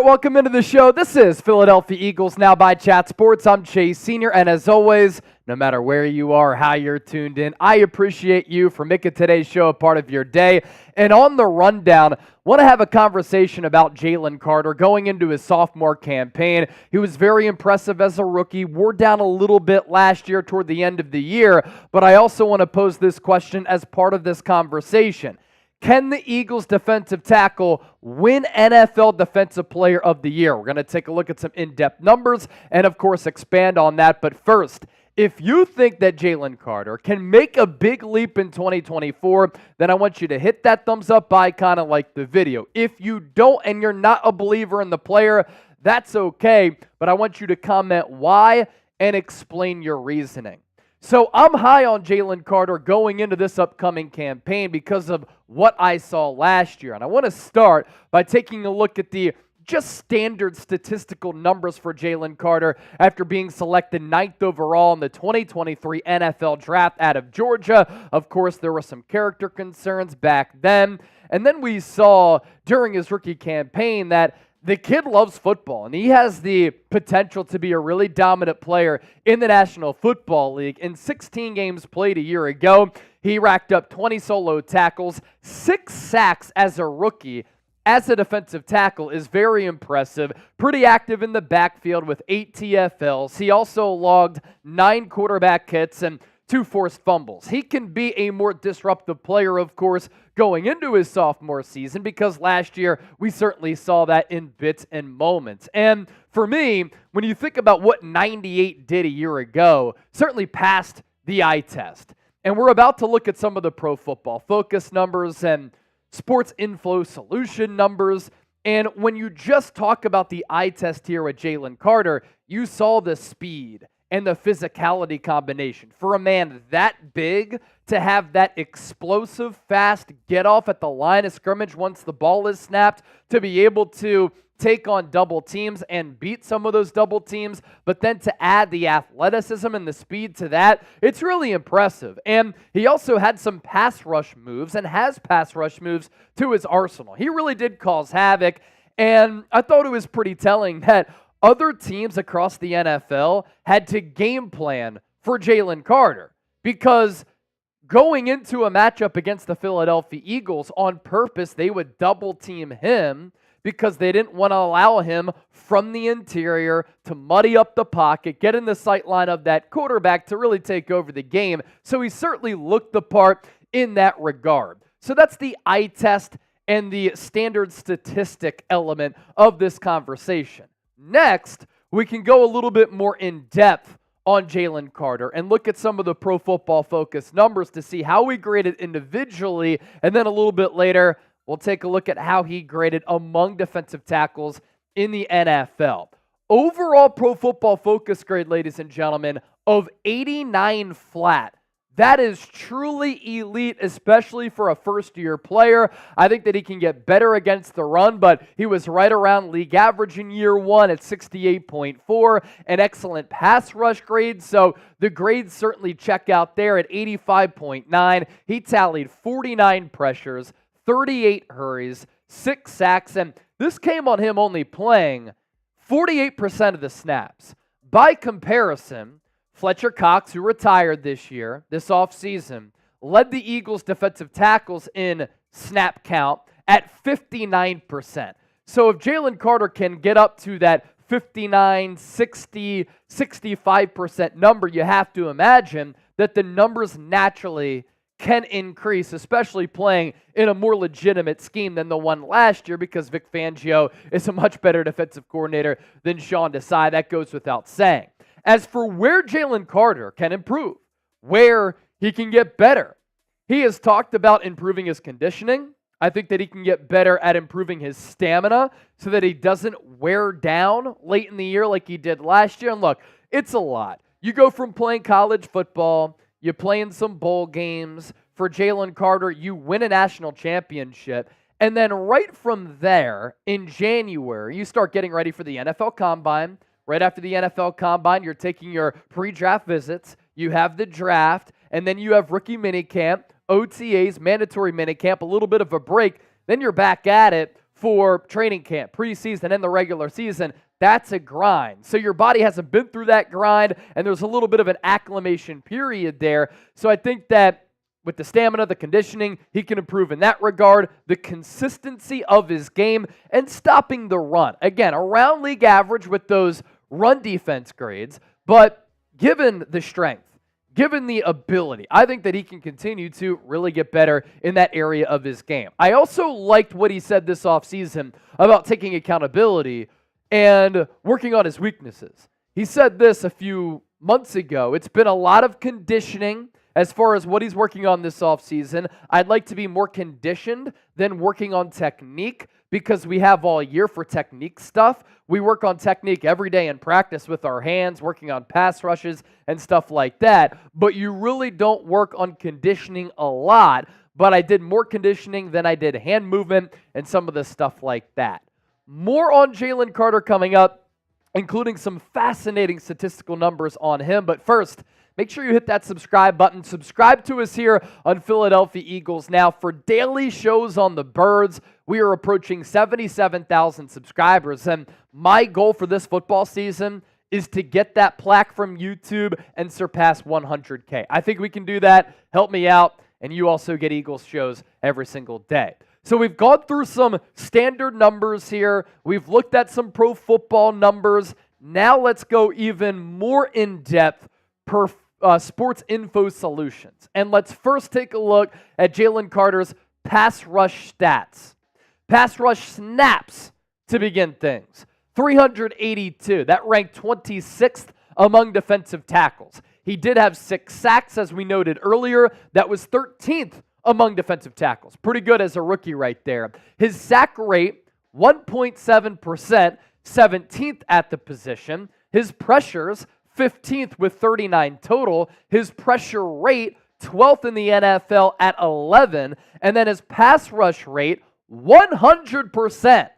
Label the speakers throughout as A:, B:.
A: right, welcome into the show. This is Philadelphia Eagles Now by Chat Sports. I'm Chase Sr., and as always, no matter where you are, how you're tuned in, I appreciate you for making today's show a part of your day. And on the rundown, want to have a conversation about Jalen Carter going into his sophomore campaign. He was very impressive as a rookie, wore down a little bit last year toward the end of the year, but I also want to pose this question as part of this conversation. Can the Eagles defensive tackle win NFL Defensive Player of the Year? We're going to take a look at some in-depth numbers and, of course, expand on that. But first, if you think that Jalen Carter can make a big leap in 2024, then I want you to hit that thumbs up icon and like the video. If you don't and you're not a believer in the player, that's okay, but I want you to comment why and explain your reasoning. So I'm high on Jalen Carter going into this upcoming campaign because of what I saw last year. And I want to start by taking a look at the just standard statistical numbers for Jalen Carter after being selected 9th overall in the 2023 NFL Draft out of Georgia. Of course, there were some character concerns back then. And then we saw during his rookie campaign that the kid loves football, and he has the potential to be a really dominant player in the National Football League. In 16 games played a year ago, he racked up 20 solo tackles, 6 sacks as a rookie. As a defensive tackle is very impressive. Pretty active in the backfield with 8 TFLs. He also logged 9 quarterback hits and 2 forced fumbles. He can be a more disruptive player, of course, going into his sophomore season because last year we certainly saw that in bits and moments. And for me, when you think about what 98 did a year ago, certainly passed the eye test. And we're about to look at some of the Pro Football Focus numbers and Sports Info Solution numbers. And when you just talk about the eye test here with Jalen Carter, you saw the speed and the physicality combination. For a man that big to have that explosive, fast get-off at the line of scrimmage once the ball is snapped, to be able to take on double teams and beat some of those double teams, but then to add the athleticism and the speed to that, it's really impressive. And he also had some pass rush moves and has pass rush moves to his arsenal. He really did cause havoc, and I thought it was pretty telling that other teams across the NFL had to game plan for Jalen Carter because going into a matchup against the Philadelphia Eagles, on purpose, they would double team him because they didn't want to allow him from the interior to muddy up the pocket, get in the sight line of that quarterback to really take over the game. So he certainly looked the part in that regard. So that's the eye test and the standard statistic element of this conversation. Next, we can go a little bit more in depth on Jalen Carter and look at some of the Pro Football Focus numbers to see how he graded individually, and then a little bit later, we'll take a look at how he graded among defensive tackles in the NFL. Overall Pro Football Focus grade, ladies and gentlemen, of 89 flat. That is truly elite, especially for a first-year player. I think that he can get better against the run, but he was right around league average in year one at 68.4, an excellent pass rush grade, so the grades certainly check out there at 85.9. He tallied 49 pressures, 38 hurries, 6 sacks, and this came on him only playing 48% of the snaps. By comparison, Fletcher Cox, who retired this offseason, led the Eagles' defensive tackles in snap count at 59%. So if Jalen Carter can get up to that 59, 60, 65% number, you have to imagine that the numbers naturally can increase, especially playing in a more legitimate scheme than the one last year because Vic Fangio is a much better defensive coordinator than Sean Desai. That goes without saying. As for where Jalen Carter can improve, where he can get better, he has talked about improving his conditioning. I think that he can get better at improving his stamina so that he doesn't wear down late in the year like he did last year. And look, it's a lot. You go from playing college football, you play in some bowl games. For Jalen Carter, you win a national championship. And then right from there, in January, you start getting ready for the NFL Combine. Right after the NFL Combine, you're taking your pre-draft visits, you have the draft, and then you have rookie minicamp, OTAs, mandatory minicamp, a little bit of a break. Then you're back at it for training camp, preseason, and the regular season, that's a grind. So your body hasn't been through that grind, and there's a little bit of an acclimation period there. So I think that with the stamina, the conditioning, he can improve in that regard, the consistency of his game, and stopping the run. Again, around league average with those run defense grades, but given the strength, given the ability, I think that he can continue to really get better in that area of his game. I also liked what he said this offseason about taking accountability and working on his weaknesses. He said this a few months ago. It's been a lot of conditioning as far as what he's working on this offseason. I'd like to be more conditioned than working on technique because we have all year for technique stuff. We work on technique every day in practice with our hands, working on pass rushes and stuff like that. But you really don't work on conditioning a lot. But I did more conditioning than I did hand movement and some of the stuff like that. More on Jalen Carter coming up, including some fascinating statistical numbers on him. But first, make sure you hit that subscribe button. Subscribe to us here on Philadelphia Eagles Now for daily shows on the Birds. We are approaching 77,000 subscribers, and my goal for this football season is to get that plaque from YouTube and surpass 100K. I think we can do that. Help me out, and you also get Eagles shows every single day. So we've gone through some standard numbers here. We've looked at some pro football numbers. Now let's go even more in depth per Sports Info Solutions. And let's first take a look at Jalen Carter's pass rush stats. Pass rush snaps to begin things. 382. That ranked 26th among defensive tackles. He did have 6 sacks, as we noted earlier. That was 13th among defensive tackles. Pretty good as a rookie right there. His sack rate, 1.7%, 17th at the position. His pressures, 15th with 39 total. His pressure rate, 12th in the NFL at 11. And then his pass rush rate, 100%.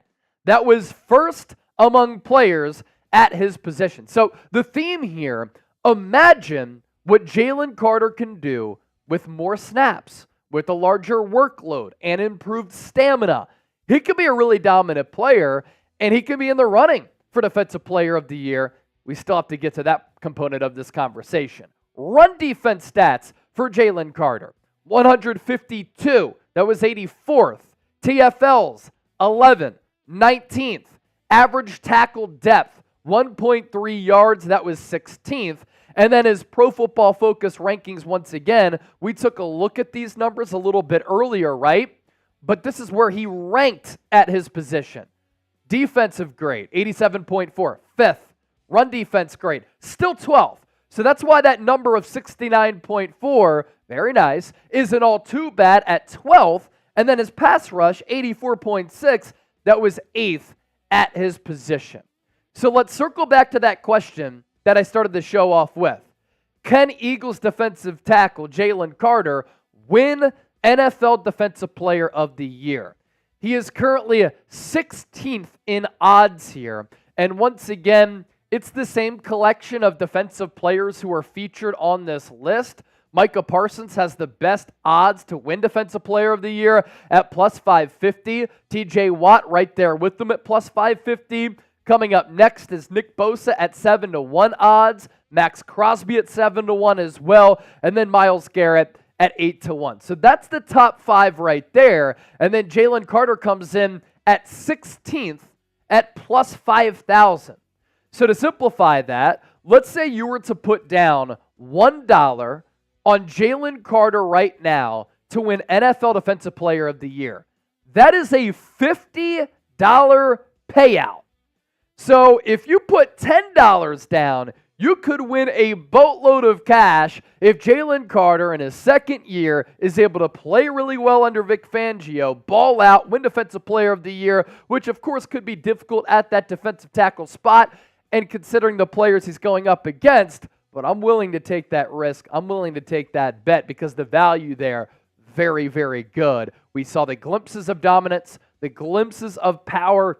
A: That was first among players at his position. So the theme here, imagine what Jalen Carter can do with more snaps, with a larger workload and improved stamina. He could be a really dominant player, and he could be in the running for Defensive Player of the Year. We still have to get to that component of this conversation. Run defense stats for Jalen Carter. 152. That was 84th. TFLs, 11. 19th. Average tackle depth, 1.3 yards. That was 16th. And then his Pro Football Focus rankings, once again, we took a look at these numbers a little bit earlier, right? But this is where he ranked at his position. Defensive grade, 87.4, 5th. Run defense grade, still 12th. So that's why that number of 69.4, very nice, isn't all too bad at 12th. And then his pass rush, 84.6, that was 8th at his position. So let's circle back to that question that I started the show off with. Can Eagles defensive tackle Jalen Carter win NFL Defensive Player of the Year? He is currently 16th in odds here. And once again, it's the same collection of defensive players who are featured on this list. Micah Parsons has the best odds to win Defensive Player of the Year at plus 550. TJ Watt right there with them at plus 550. Coming up next is Nick Bosa at 7-1 odds. Max Crosby at 7-1 as well. And then Myles Garrett at 8-1. So that's the top 5 right there. And then Jalen Carter comes in at 16th at plus 5,000. So to simplify that, let's say you were to put down $1 on Jalen Carter right now to win NFL Defensive Player of the Year. That is a $50 payout. So if you put $10 down, you could win a boatload of cash if Jalen Carter in his second year is able to play really well under Vic Fangio, ball out, win Defensive Player of the Year, which of course could be difficult at that defensive tackle spot and considering the players he's going up against. But I'm willing to take that risk. I'm willing to take that bet because the value there, very, very good. We saw the glimpses of dominance, the glimpses of power,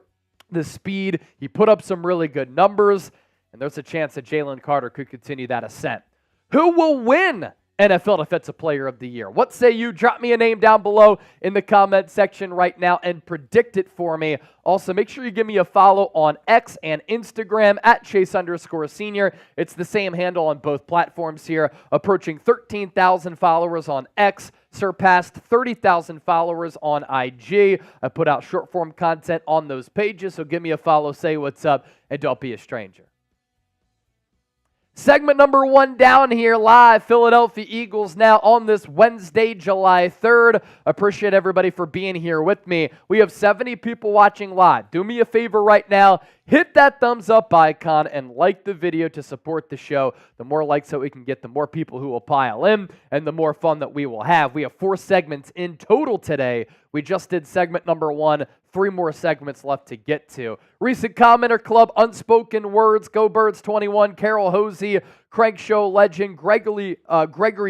A: the speed. He put up some really good numbers, and there's a chance that Jalen Carter could continue that ascent. Who will win NFL Defensive Player of the Year. What say you? Drop me a name down below in the comment section right now and predict it for me. Also, make sure you give me a follow on X and Instagram at Chase_Senior. It's the same handle on both platforms here. Approaching 13,000 followers on X, surpassed 30,000 followers on IG. I put out short form content on those pages, so give me a follow, say what's up, and don't be a stranger. Segment number 1 down here live. Philadelphia Eagles now on this Wednesday, July 3rd. Appreciate everybody for being here with me. We have 70 people watching live. Do me a favor right now. Hit that thumbs up icon and like the video to support the show. The more likes that we can get, the more people who will pile in and the more fun that we will have. We have 4 segments in total today. We just did segment number 1. 3 more segments left to get to. Recent Commenter Club, Unspoken Words, Go Birds 21, Carol Hosey, Craig Show legend, Gregory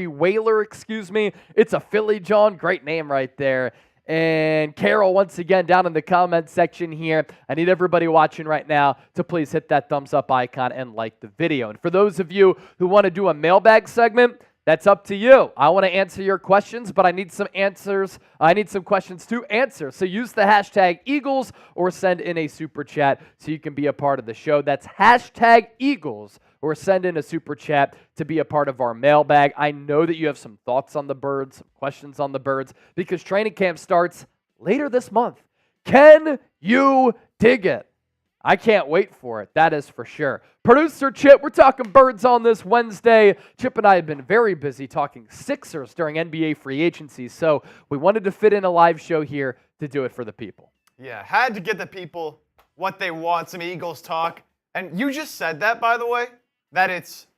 A: Whaler, It's a Philly John, great name right there. And Carol, once again, down in the comment section here, I need everybody watching right now to please hit that thumbs up icon and like the video. And for those of you who want to do a mailbag segment, that's up to you. I want to answer your questions, but I need some answers. I need some questions to answer. So use the hashtag Eagles or send in a super chat so you can be a part of the show. That's hashtag Eagles or send in a super chat to be a part of our mailbag. I know that you have some thoughts on the Birds, some questions on the Birds, because training camp starts later this month. Can you dig it? I can't wait for it, that is for sure. Producer Chip, we're talking Birds on this Wednesday. Chip and I have been very busy talking Sixers during NBA free agency, so we wanted to fit in a live show here to do it for the people.
B: Yeah, had to get the people what they want, some Eagles talk. And you just said that, by the way, that it's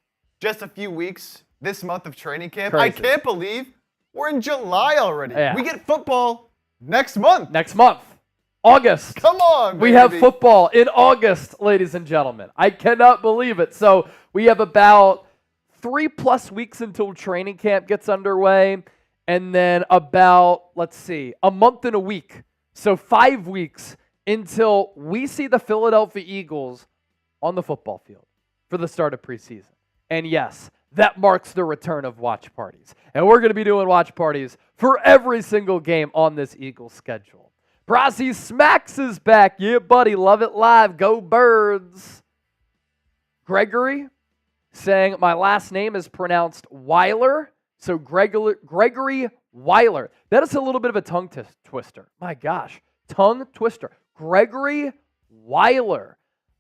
B: just a few weeks this month of training camp.
A: Crazy.
B: I can't believe we're in July already.
A: Yeah.
B: We get football next month.
A: Next month. August.
B: Come on, baby.
A: We have football in August, ladies and gentlemen. I cannot believe it. So we have about 3+ weeks until training camp gets underway, and then about, a month and a week. So 5 weeks until we see the Philadelphia Eagles on the football field for the start of preseason. And yes, that marks the return of watch parties. And we're going to be doing watch parties for every single game on this Eagles schedule. Brazzy Smacks is back. Yeah, buddy. Love it live. Go Birds. Gregory saying my last name is pronounced Weiler. So Gregory Weiler. That is a little bit of a tongue twister. My gosh. Tongue twister. Gregory Weiler.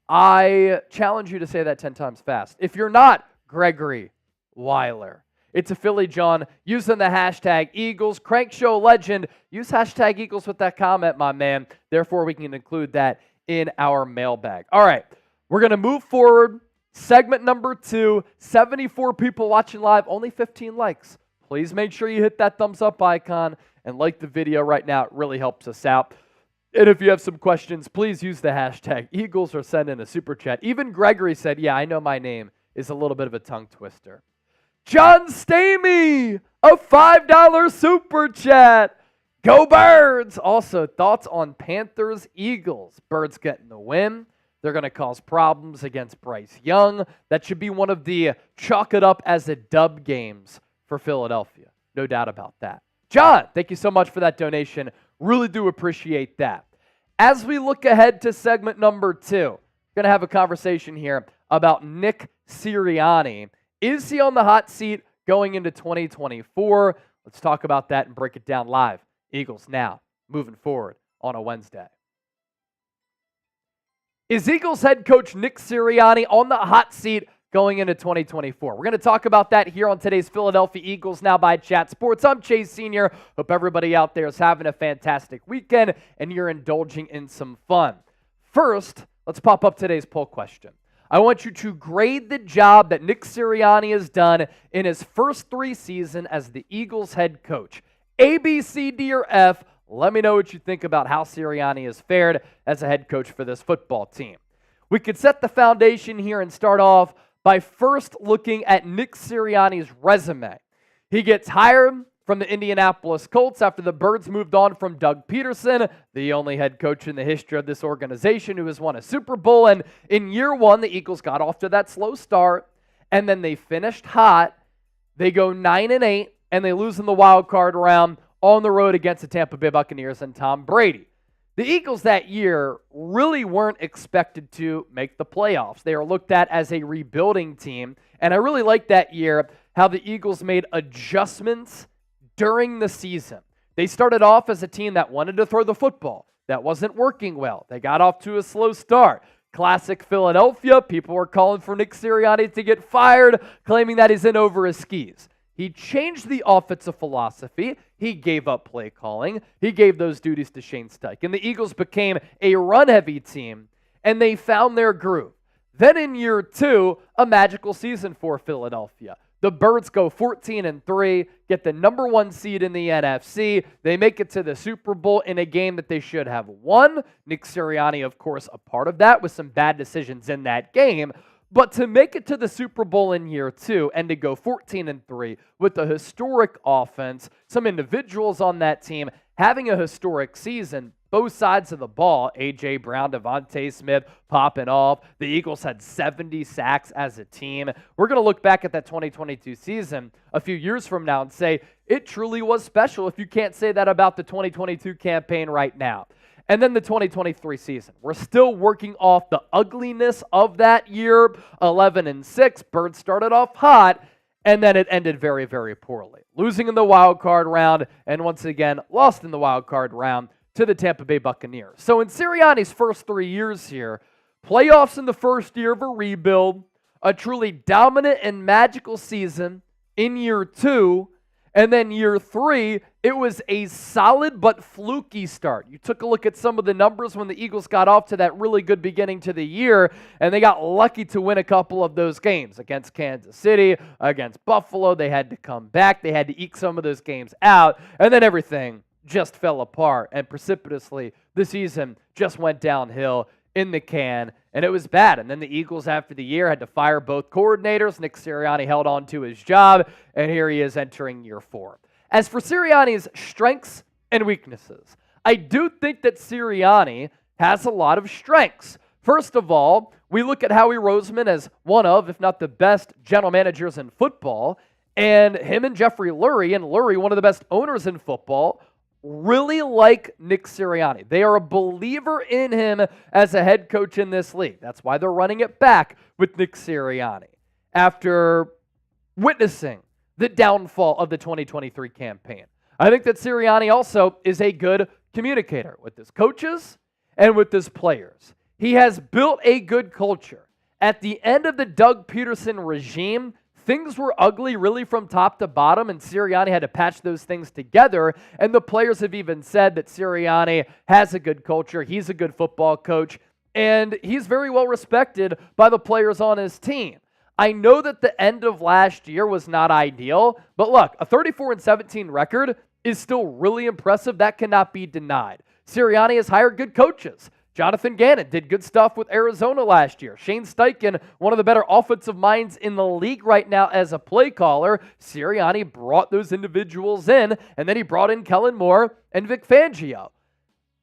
A: I challenge you to say that 10 times fast. If you're not Gregory Weiler. It's a Philly John using the hashtag Eagles. Crank Show legend. Use hashtag Eagles with that comment, my man. Therefore, we can include that in our mailbag. All right, we're going to move forward. Segment number 2. 74 people watching live, only 15 likes. Please make sure you hit that thumbs up icon and like the video right now. It really helps us out. And if you have some questions, please use the hashtag Eagles or send in a super chat. Even Gregory said, yeah, I know my name is a little bit of a tongue twister. John Stamey, a $5 super chat. Go Birds. Also, thoughts on Panthers, Eagles. Birds getting the win. They're going to cause problems against Bryce Young. That should be one of the chalk it up as a dub games for Philadelphia. No doubt about that. John, thank you so much for that donation. Really do appreciate that. As we look ahead to segment number 2, we're going to have a conversation here about Nick Sirianni. Is he on the hot seat going into 2024? Let's talk about that and break it down live. Eagles now, moving forward on a Wednesday. Is Eagles head coach Nick Sirianni on the hot seat going into 2024? We're going to talk about that here on today's Philadelphia Eagles Now by Chat Sports. I'm Chase Senior. Hope everybody out there is having a fantastic weekend and you're indulging in some fun. First, let's pop up today's poll question. I want you to grade the job that Nick Sirianni has done in his first 3 seasons as the Eagles head coach. A, B, C, D, or F. Let me know what you think about how Sirianni has fared as a head coach for this football team. We could set the foundation here and start off by first looking at Nick Sirianni's resume. He gets hired from the Indianapolis Colts after the Birds moved on from Doug Peterson, the only head coach in the history of this organization who has won a Super Bowl. And in year 1, the Eagles got off to that slow start, and then they finished hot They go 9-8, and they lose in the wild card round on the road against the Tampa Bay Buccaneers and Tom Brady. The Eagles that year really weren't expected to make the playoffs. They were looked at as a rebuilding team, and I really liked that year how the Eagles made adjustments during the season. They started off as a team that wanted to throw the football. That wasn't working well. They got off to a slow start. Classic Philadelphia. People were calling for Nick Sirianni to get fired, claiming that he's in over his skis. He changed the offensive philosophy. He gave up play calling. He gave those duties to Shane Steichen. The Eagles became a run-heavy team, and they found their groove. Then in year 2, a magical season for Philadelphia. The Birds go 14-3, get the number 1 seed in the NFC. They make it to the Super Bowl in a game that they should have won. Nick Sirianni, of course, a part of that with some bad decisions in that game. But to make it to the Super Bowl in year 2 and to go 14-3 with a historic offense, some individuals on that team having a historic season, both sides of the ball, A.J. Brown, DeVonta Smith popping off. The Eagles had 70 sacks as a team. We're going to look back at that 2022 season a few years from now and say it truly was special if you can't say that about the 2022 campaign right now. And then the 2023 season. We're still working off the ugliness of that year. 11-6. Birds started off hot, and then it ended very, very poorly. Losing in the wild card round, and once again, lost in the wild card round to the Tampa Bay Buccaneers. So in Sirianni's first 3 years here, playoffs in the first year of a rebuild, a truly dominant and magical season in year 2, and then year 3, it was a solid but fluky start. You took a look at some of the numbers when the Eagles got off to that really good beginning to the year, and they got lucky to win a couple of those games against Kansas City, against Buffalo. They had to come back. They had to eke some of those games out, and then everything just fell apart, and precipitously, the season just went downhill in the can, and it was bad. And then the Eagles, after the year, had to fire both coordinators. Nick Sirianni held on to his job, and here he is entering year 4. As for Sirianni's strengths and weaknesses, I do think that Sirianni has a lot of strengths. First of all, we look at Howie Roseman as one of, if not the best, general managers in football, and him and Jeffrey Lurie, and Lurie, one of the best owners in football, really like Nick Sirianni. They are a believer in him as a head coach in this league. That's why they're running it back with Nick Sirianni after witnessing the downfall of the 2023 campaign. I think that Sirianni also is a good communicator with his coaches and with his players. He has built a good culture. At the end of the Doug Peterson regime, things were ugly really from top to bottom, and Sirianni had to patch those things together, and the players have even said that Sirianni has a good culture, he's a good football coach, and he's very well respected by the players on his team. I know that the end of last year was not ideal, but look, a 34-17 record is still really impressive. That cannot be denied. Sirianni has hired good coaches. Jonathan Gannon did good stuff with Arizona last year. Shane Steichen, one of the better offensive minds in the league right now as a play caller. Sirianni brought those individuals in, and then he brought in Kellen Moore and Vic Fangio.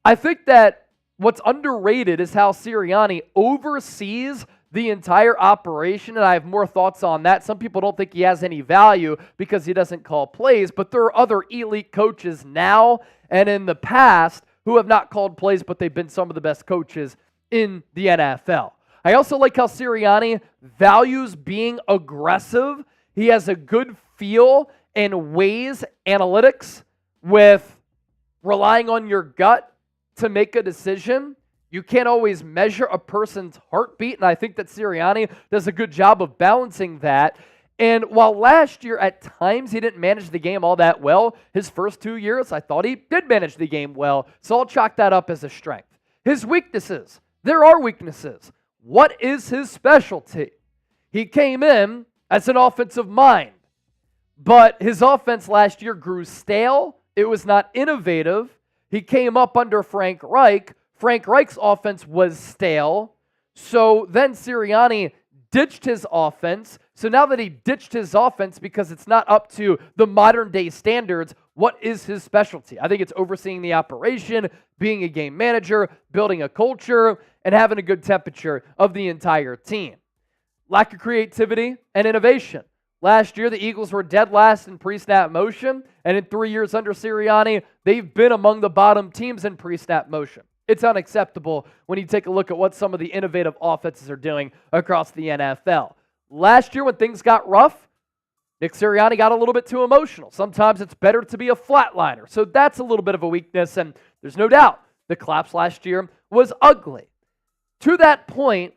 A: I think that what's underrated is how Sirianni oversees the entire operation, and I have more thoughts on that. Some people don't think he has any value because he doesn't call plays, but there are other elite coaches now and in the past who have not called plays, but they've been some of the best coaches in the NFL. I also like how Sirianni values being aggressive. He has a good feel and weighs analytics with relying on your gut to make a decision. You can't always measure a person's heartbeat, and I think that Sirianni does a good job of balancing that. And while last year at times he didn't manage the game all that well, his first 2 years I thought he did manage the game well, so I'll chalk that up as a strength. His weaknesses, there are weaknesses. What is his specialty? He came in as an offensive mind, but his offense last year grew stale. It was not innovative. He came up under Frank Reich. Frank Reich's offense was stale, so then Sirianni ditched his offense. So now that he ditched his offense because it's not up to the modern day standards, what is his specialty? I think it's overseeing the operation, being a game manager, building a culture, and having a good temperature of the entire team. Lack of creativity and innovation. Last year, the Eagles were dead last in pre-snap motion, and in 3 years under Sirianni, they've been among the bottom teams in pre-snap motion. It's unacceptable when you take a look at what some of the innovative offenses are doing across the NFL. Last year, when things got rough, Nick Sirianni got a little bit too emotional. Sometimes it's better to be a flatliner. So that's a little bit of a weakness, and there's no doubt the collapse last year was ugly. To that point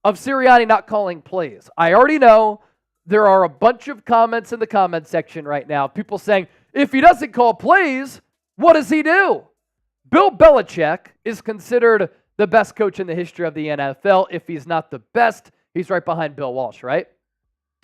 A: of Sirianni not calling plays, I already know there are a bunch of comments in the comment section right now. People saying, if he doesn't call plays, what does he do? Bill Belichick is considered the best coach in the history of the NFL. If he's not the best, he's right behind Bill Walsh, right?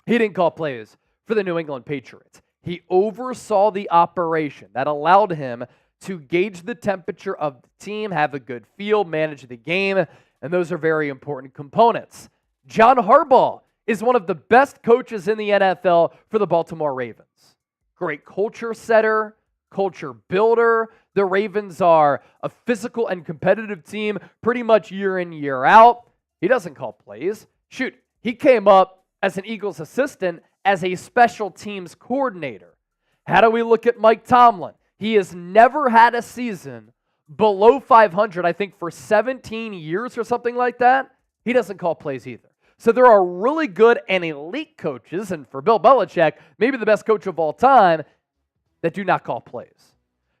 A: He didn't call plays for the New England Patriots. He oversaw the operation that allowed him to gauge the temperature of the team, have a good feel, manage the game, and those are very important components. John Harbaugh is one of the best coaches in the NFL for the Baltimore Ravens. Great culture setter, culture builder. The Ravens are a physical and competitive team pretty much year in, year out. He doesn't call plays. Shoot, he came up as an Eagles assistant as a special teams coordinator. How do we look at Mike Tomlin? He has never had a season below 500, I think, for 17 years or something like that. He doesn't call plays either. So there are really good and elite coaches, and for Bill Belichick, maybe the best coach of all time, that do not call plays.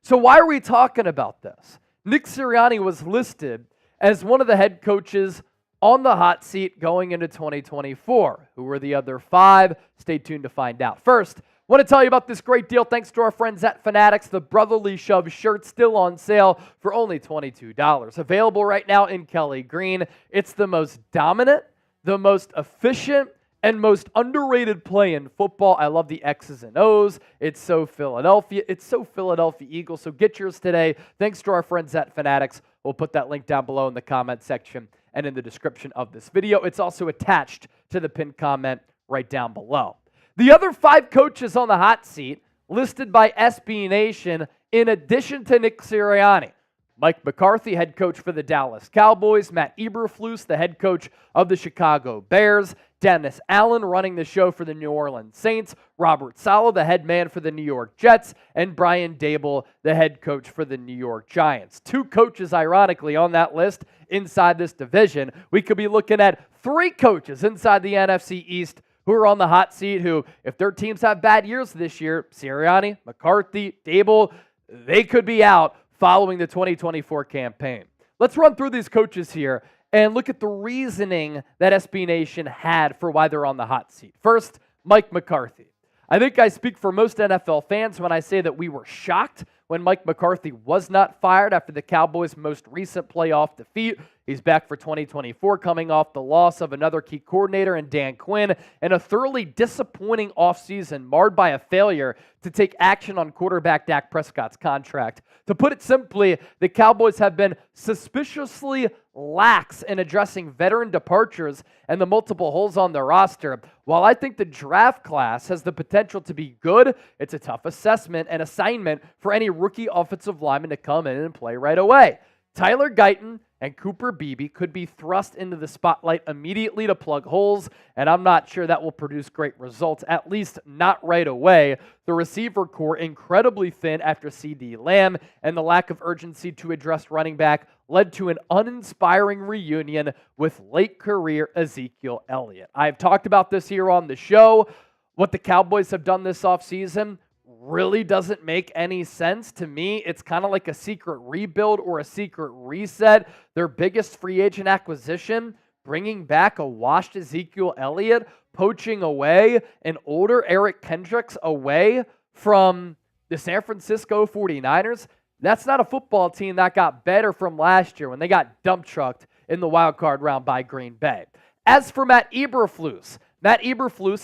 A: So why are we talking about this? Nick Sirianni was listed as one of the head coaches on the hot seat going into 2024. Who were the other 5? Stay tuned to find out. First, I want to tell you about this great deal thanks to our friends at Fanatics. The Brotherly Shove shirt still on sale for only $22. Available right now in Kelly Green. It's the most dominant, the most efficient, and most underrated play in football. I love the X's and O's. It's so Philadelphia. It's so Philadelphia Eagles. So get yours today. Thanks to our friends at Fanatics. We'll put that link down below in the comment section and in the description of this video. It's also attached to the pinned comment right down below. The other 5 coaches on the hot seat listed by SB Nation, in addition to Nick Sirianni: Mike McCarthy, head coach for the Dallas Cowboys; Matt Eberflus, the head coach of the Chicago Bears; Dennis Allen running the show for the New Orleans Saints; Robert Saleh, the head man for the New York Jets; and Brian Daboll, the head coach for the New York Giants. 2 coaches, ironically, on that list inside this division. We could be looking at 3 coaches inside the NFC East who are on the hot seat who, if their teams have bad years this year, Sirianni, McCarthy, Daboll, they could be out following the 2024 campaign. Let's run through these coaches here and look at the reasoning that SB Nation had for why they're on the hot seat. First, Mike McCarthy. I think I speak for most NFL fans when I say that we were shocked when Mike McCarthy was not fired after the Cowboys' most recent playoff defeat. He's back for 2024, coming off the loss of another key coordinator in Dan Quinn, and a thoroughly disappointing offseason marred by a failure to take action on quarterback Dak Prescott's contract. To put it simply, the Cowboys have been suspiciously lax in addressing veteran departures and the multiple holes on their roster. While I think the draft class has the potential to be good, it's a tough assessment and assignment for any rookie offensive lineman to come in and play right away. Tyler Guyton and Cooper Beebe could be thrust into the spotlight immediately to plug holes, and I'm not sure that will produce great results, at least not right away. The receiver core incredibly thin after CD Lamb, and the lack of urgency to address running back led to an uninspiring reunion with late career Ezekiel Elliott. I've talked about this here on the show. What the Cowboys have done this offseason really doesn't make any sense to me. It's kind of like a secret rebuild or a secret reset. Their biggest free agent acquisition, bringing back a washed Ezekiel Elliott, poaching away an older Eric Kendricks away from the San Francisco 49ers. That's not a football team that got better from last year when they got dump trucked in the wild card round by Green Bay. As for Matt Eberflus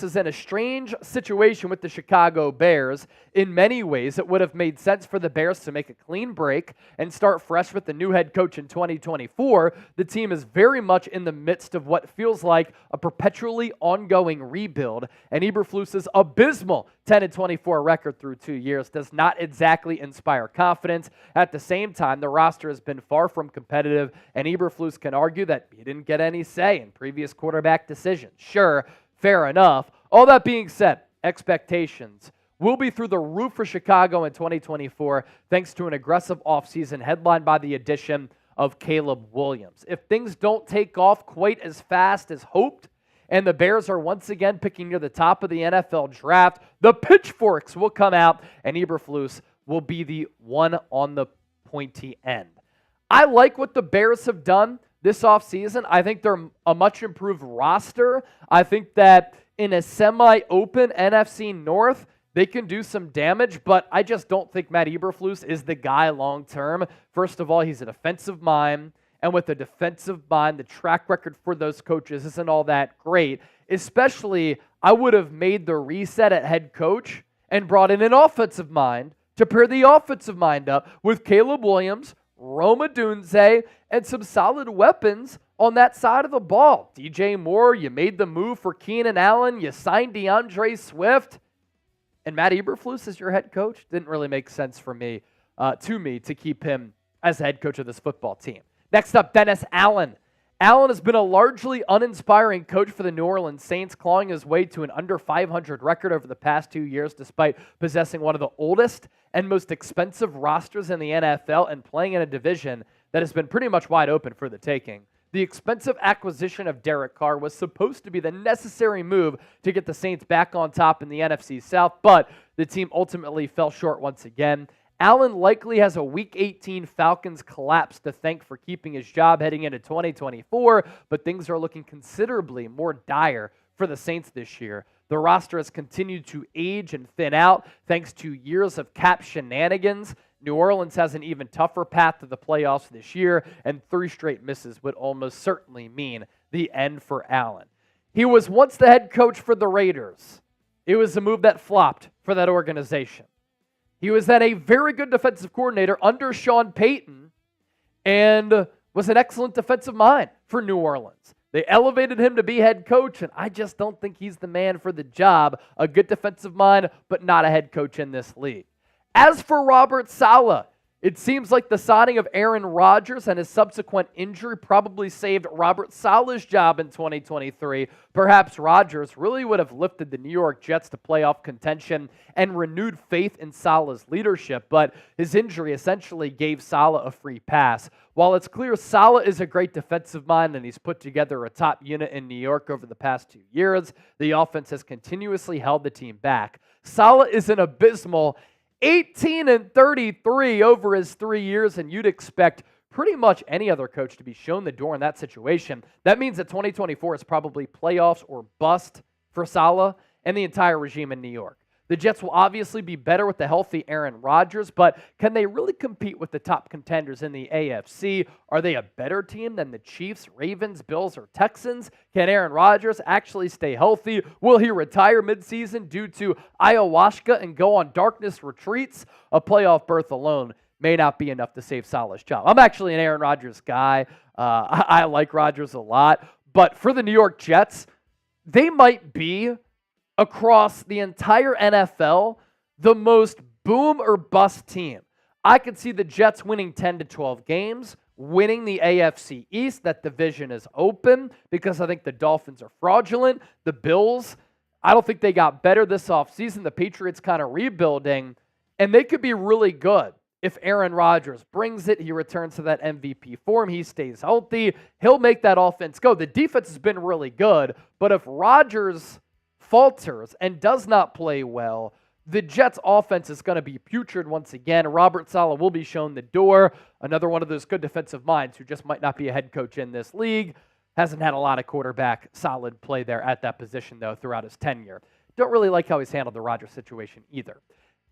A: is in a strange situation with the Chicago Bears. In many ways, it would have made sense for the Bears to make a clean break and start fresh with the new head coach in 2024. The team is very much in the midst of what feels like a perpetually ongoing rebuild, and Eberflus's abysmal 10-24 record through 2 years does not exactly inspire confidence. At the same time, the roster has been far from competitive, and Eberflus can argue that he didn't get any say in previous quarterback decisions. Sure, fair enough. All that being said, expectations will be through the roof for Chicago in 2024 thanks to an aggressive offseason headlined by the addition of Caleb Williams. If things don't take off quite as fast as hoped, and the Bears are once again picking near the top of the NFL draft, the pitchforks will come out, and Eberflus will be the one on the pointy end. I like what the Bears have done this offseason. I think they're a much improved roster. I think that in a semi-open NFC North, they can do some damage, but I just don't think Matt Eberflus is the guy long-term. First of all, he's a defensive mind, and with a defensive mind, the track record for those coaches isn't all that great. Especially, I would have made the reset at head coach and brought in an offensive mind to pair the offensive mind up with Caleb Williams, Rome Odunze, and some solid weapons on that side of the ball. DJ Moore, you made the move for Keenan Allen, you signed DeAndre Swift, and Matt Eberflus as your head coach didn't really make sense for me, to keep him as the head coach of this football team. Next up, Dennis Allen. Allen has been a largely uninspiring coach for the New Orleans Saints, clawing his way to an under 500 record over the past 2 years, despite possessing one of the oldest and most expensive rosters in the NFL and playing in a division that has been pretty much wide open for the taking. The expensive acquisition of Derek Carr was supposed to be the necessary move to get the Saints back on top in the NFC South, but the team ultimately fell short once again. Allen likely has a Week 18 Falcons collapse to thank for keeping his job heading into 2024, but things are looking considerably more dire for the Saints this year. The roster has continued to age and thin out thanks to years of cap shenanigans. New Orleans has an even tougher path to the playoffs this year, and 3 straight misses would almost certainly mean the end for Allen. He was once the head coach for the Raiders. It was a move that flopped for that organization. He was then a very good defensive coordinator under Sean Payton and was an excellent defensive mind for New Orleans. They elevated him to be head coach, and I just don't think he's the man for the job. A good defensive mind, but not a head coach in this league. As for Robert Saleh, it seems like the signing of Aaron Rodgers and his subsequent injury probably saved Robert Saleh's job in 2023. Perhaps Rodgers really would have lifted the New York Jets to playoff contention and renewed faith in Saleh's leadership, but his injury essentially gave Saleh a free pass. While it's clear Saleh is a great defensive mind and he's put together a top unit in New York over the past 2 years, the offense has continuously held the team back. Saleh is an abysmal 18-33 over his 3 years, and you'd expect pretty much any other coach to be shown the door in that situation. That means that 2024 is probably playoffs or bust for Saleh and the entire regime in New York. The Jets will obviously be better with the healthy Aaron Rodgers, but can they really compete with the top contenders in the AFC? Are they a better team than the Chiefs, Ravens, Bills, or Texans? Can Aaron Rodgers actually stay healthy? Will he retire midseason due to ayahuasca and go on darkness retreats? A playoff berth alone may not be enough to save Saleh's job. I'm actually an Aaron Rodgers guy. I like Rodgers a lot, but for the New York Jets, they might be across the entire NFL, the most boom or bust team. I could see the Jets winning 10 to 12 games, winning the AFC East. That division is open because I think the Dolphins are fraudulent. The Bills, I don't think they got better this offseason. The Patriots kind of rebuilding, and they could be really good. If Aaron Rodgers brings it, he returns to that MVP form, he stays healthy, he'll make that offense go. The defense has been really good, but if Rodgers falters and does not play well, the Jets' offense is going to be putrid once again. Robert Saleh will be shown the door. Another one of those good defensive minds who just might not be a head coach in this league. Hasn't had a lot of quarterback solid play there at that position, though, throughout his tenure. Don't really like how he's handled the Rodgers situation either.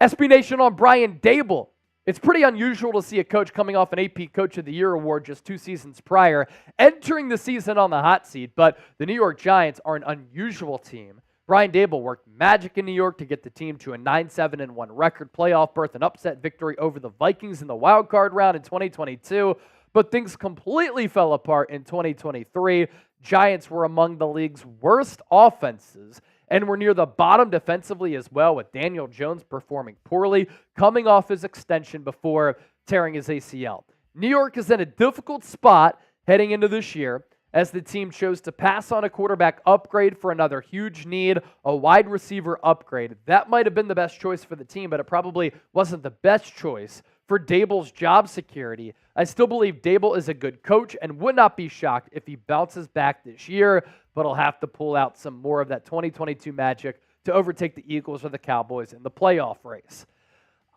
A: SB Nation on Brian Daboll. It's pretty unusual to see a coach coming off an AP Coach of the Year award just 2 seasons prior, entering the season on the hot seat, but the New York Giants are an unusual team. Brian Daboll worked magic in New York to get the team to a 9-7-1 record, playoff berth, and upset victory over the Vikings in the wild card round in 2022. But things completely fell apart in 2023. Giants were among the league's worst offenses and were near the bottom defensively as well, with Daniel Jones performing poorly, coming off his extension before tearing his ACL. New York is in a difficult spot heading into this year. as the team chose to pass on a quarterback upgrade for another huge need, a wide receiver upgrade. That might have been the best choice for the team, but it probably wasn't the best choice for Daboll's job security. I still believe Daboll is a good coach and would not be shocked if he bounces back this year, but he'll have to pull out some more of that 2022 magic to overtake the Eagles or the Cowboys in the playoff race.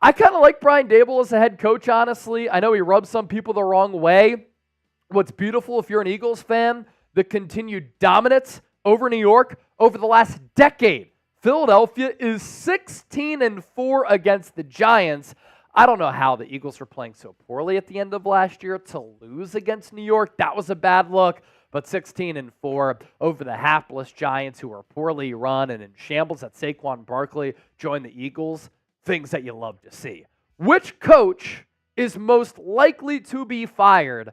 A: I kind of like Brian Daboll as a head coach, honestly. I know he rubs some people the wrong way. What's beautiful if you're an Eagles fan, the continued dominance over New York over the last decade. Philadelphia is 16-4 against the Giants. I don't know how the Eagles were playing so poorly at the end of last year to lose against New York. That was a bad look, but 16-4 over the hapless Giants who are poorly run and in shambles at Saquon Barkley joined the Eagles. Things that you love to see. Which coach is most likely to be fired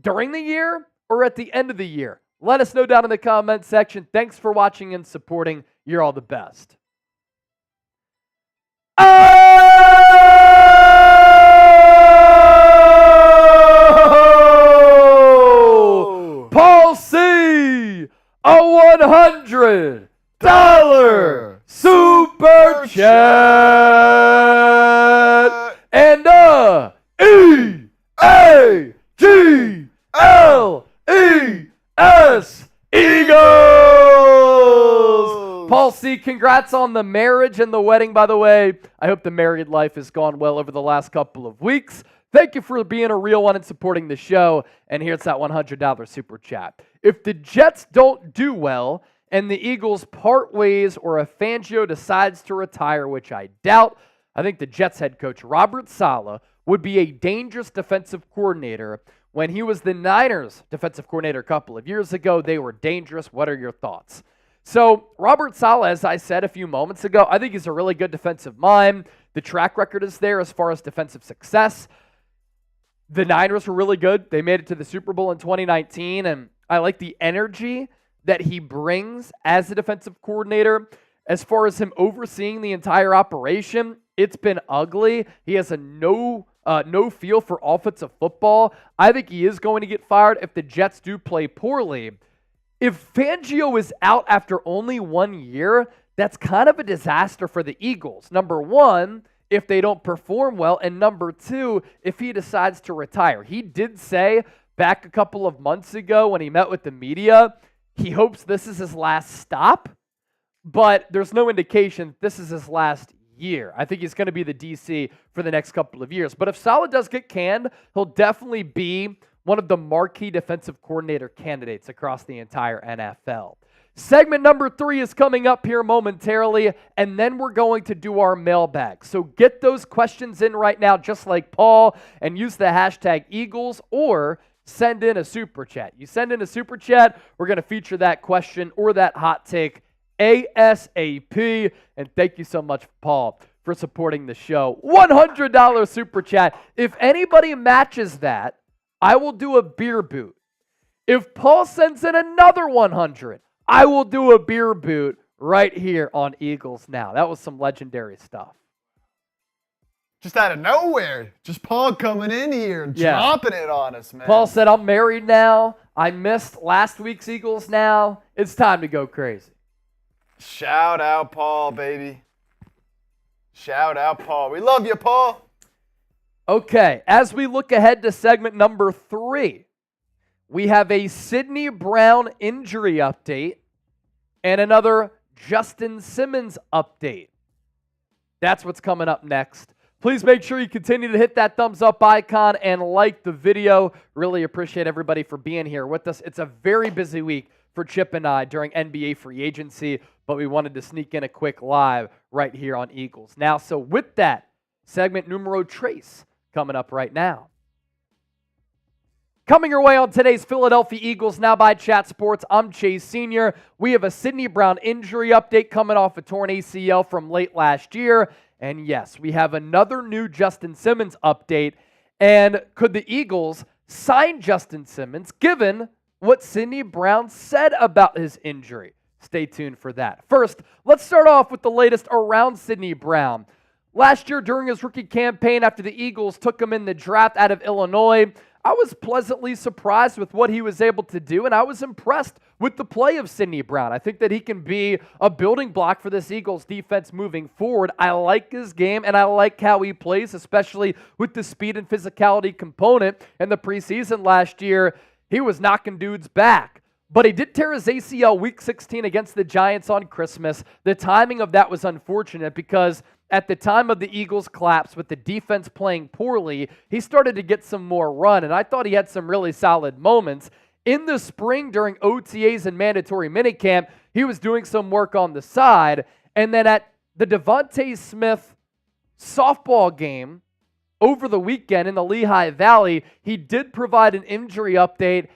A: during the year or at the end of the year? Let us know down in the comment section. Thanks for watching and supporting. You're all the best. Oh! Paul C. A $100 super chat and EAGLES Eagles. Paul C., congrats on the marriage and the wedding, by the way. I hope the married life has gone well over the last couple of weeks. Thank you for being a real one and supporting the show. And here's that $100 super chat. If the Jets don't do well and the Eagles part ways or if Fangio decides to retire, which I doubt, I think the Jets head coach Robert Saleh would be a dangerous defensive coordinator. When he was the Niners defensive coordinator a couple of years ago, they were dangerous. What are your thoughts? So Robert Saleh, as I said a few moments ago, I think he's a really good defensive mind. The track record is there as far as defensive success. The Niners were really good. They made it to the Super Bowl in 2019, and I like the energy that he brings as a defensive coordinator. As far as him overseeing the entire operation, it's been ugly. He has a no feel for offensive football. I think he is going to get fired if the Jets do play poorly. If Fangio is out after only 1 year, that's kind of a disaster for the Eagles. Number one, if they don't perform well, and number two, if he decides to retire. He did say back a couple of months ago when he met with the media, he hopes this is his last stop, but there's no indication this is his last year. I think he's going to be the DC for the next couple of years. But if Saleh does get canned, he'll definitely be one of the marquee defensive coordinator candidates across the entire NFL. Segment number 3 is coming up here momentarily, and then we're going to do our mailbag. So get those questions in right now, just like Paul, and use the hashtag Eagles or send in a super chat. You send in a super chat, we're going to feature that question or that hot take ASAP. And thank you so much, Paul, for supporting the show. $100 super chat. If anybody matches that, I will do a beer boot. If Paul sends in another 100, I will do a beer boot right here on Eagles Now. That was some legendary stuff.
B: Just out of nowhere. Just Paul coming in here and dropping it on us, man.
A: Paul said, I'm married now. I missed last week's Eagles Now. It's time to go crazy.
B: Shout out, Paul, baby. Shout out, Paul. We love you, Paul.
A: Okay, as we look ahead to segment number 3, we have a Sidney Brown injury update and another Justin Simmons update. That's what's coming up next. Please make sure you continue to hit that thumbs up icon and like the video. Really appreciate everybody for being here with us. It's a very busy week for Chip and I during NBA free agency, but we wanted to sneak in a quick live right here on Eagles Now. So with that, segment numero tres coming up right now. Coming your way on today's Philadelphia Eagles Now by Chat Sports, I'm Chase Sr. We have a Sidney Brown injury update coming off a torn ACL from late last year. And yes, we have another new Justin Simmons update. And could the Eagles sign Justin Simmons given what Sidney Brown said about his injury? Stay tuned for that. First, let's start off with the latest around Sidney Brown. Last year, during his rookie campaign after the Eagles took him in the draft out of Illinois, I was pleasantly surprised with what he was able to do, and I was impressed with the play of Sidney Brown. I think that he can be a building block for this Eagles defense moving forward. I like his game, and I like how he plays, especially with the speed and physicality component. In the preseason last year, he was knocking dudes back. But he did tear his ACL week 16 against the Giants on Christmas. The timing of that was unfortunate because at the time of the Eagles' collapse with the defense playing poorly, he started to get some more run, and I thought he had some really solid moments. In the spring during OTAs and mandatory minicamp, he was doing some work on the side, and then at the DeVonta Smith softball game over the weekend in the Lehigh Valley, he did provide an injury update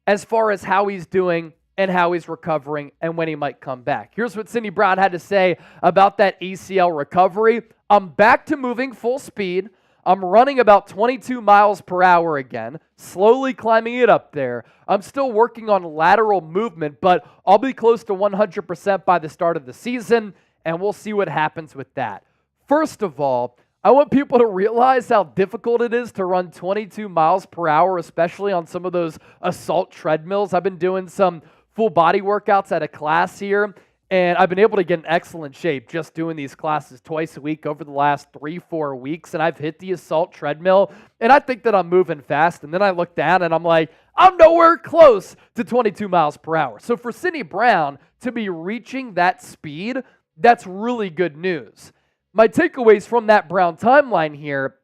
A: as far as how he's doing and how he's recovering and when he might come back. Here's what Sidney Brown had to say about that ACL recovery. I'm back to moving full speed. I'm running about 22 miles per hour again, slowly climbing it up there. I'm still working on lateral movement, but I'll be close to 100% by the start of the season, and we'll see what happens with that. First of all, I want people to realize how difficult it is to run 22 miles per hour, especially on some of those assault treadmills. I've been doing some full body workouts at a class here, and I've been able to get in excellent shape just doing these classes twice a week over the last 3-4 weeks, and I've hit the assault treadmill, and I think that I'm moving fast, and then I look down, and I'm like, I'm nowhere close to 22 miles per hour. So for Sidney Brown to be reaching that speed, that's really good news. My takeaways from that Brown timeline here,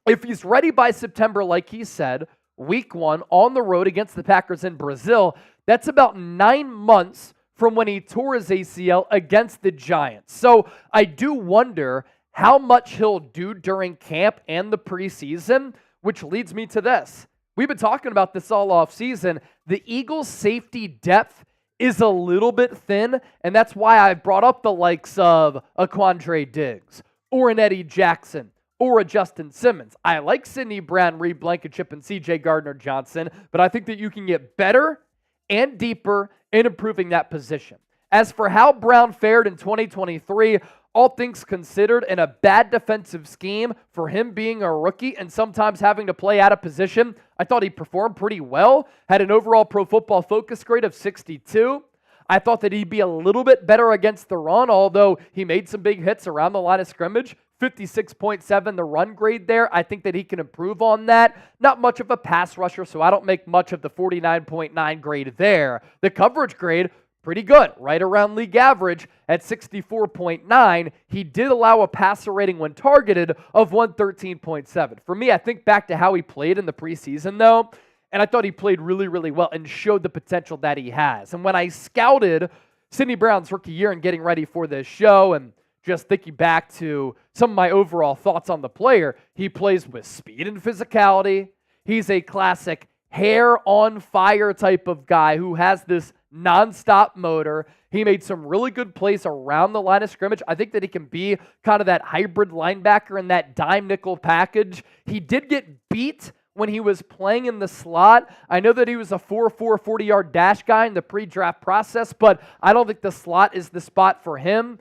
A: if he's ready by September, like he said, week 1 on the road against the Packers in Brazil, that's about 9 months from when he tore his ACL against the Giants. So I do wonder how much he'll do during camp and the preseason, which leads me to this. We've been talking about this all offseason. The Eagles' safety depth is a little bit thin, and that's why I brought up the likes of a Quandre Diggs or an Eddie Jackson or a Justin Simmons. I like Sidney Brown, Reed Blankenship, and C.J. Gardner-Johnson, but I think that you can get better and deeper in improving that position. As for how Brown fared in 2023, all things considered, in a bad defensive scheme for him being a rookie and sometimes having to play out of position, I thought he performed pretty well, had an overall Pro Football Focus grade of 62. I thought that he'd be a little bit better against the run, although he made some big hits around the line of scrimmage. 56.7 the run grade there. I think that he can improve on that. Not much of a pass rusher, so I don't make much of the 49.9 grade there. The coverage grade, pretty good, right around league average at 64.9. He did allow a passer rating when targeted of 113.7. For me, I think back to how he played in the preseason, though, and I thought he played really, really well and showed the potential that he has. And when I scouted Sidney Brown's rookie year and getting ready for this show and just thinking back to some of my overall thoughts on the player, he plays with speed and physicality. He's a classic hair on fire type of guy who has this nonstop motor. He made some really good plays around the line of scrimmage. I think that he can be kind of that hybrid linebacker in that dime nickel package. He did get beat when he was playing in the slot. I know that he was a 4.4 40-yard dash guy in the pre-draft process, but I don't think the slot is the spot for him.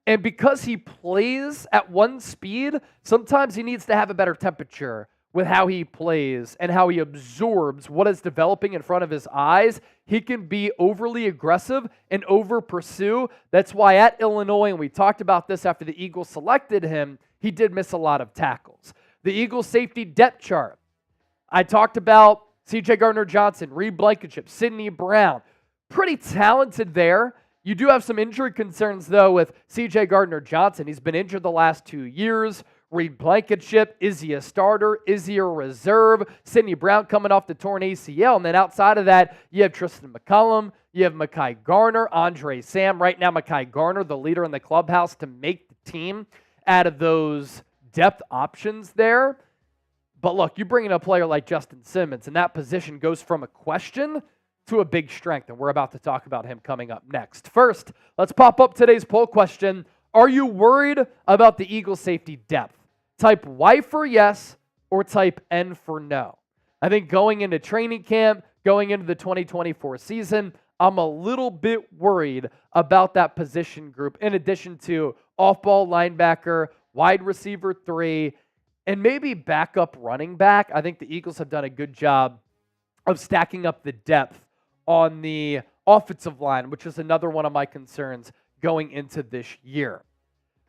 A: And because he plays at one speed, sometimes he needs to have a better temperature with how he plays and how he absorbs what is developing in front of his eyes. He can be overly aggressive and over-pursue. That's why at Illinois, and we talked about this after the Eagles selected him, he did miss a lot of tackles. The Eagles safety depth chart. I talked about C.J. Gardner-Johnson, Reed Blankenship, Sidney Brown. Pretty talented there. You do have some injury concerns, though, with C.J. Gardner-Johnson. He's been injured the last 2 years. Reed Blankenship, is he a starter? Is he a reserve? Sidney Brown coming off the torn ACL. And then outside of that, you have Tristan McCullum. You have Mekhi Garner, Andre Sam. Right now, Mekhi Garner, the leader in the clubhouse to make the team out of those depth options there. But look, you bring in a player like Justin Simmons, and that position goes from a question to a big strength, and we're about to talk about him coming up next. First, let's pop up today's poll question. Are you worried about the Eagles safety depth? Type Y for yes or type N for no. I think going into training camp, going into the 2024 season, I'm a little bit worried about that position group in addition to off-ball linebacker, wide receiver 3, and maybe backup running back. I think the Eagles have done a good job of stacking up the depth on the offensive line, which is another one of my concerns going into this year.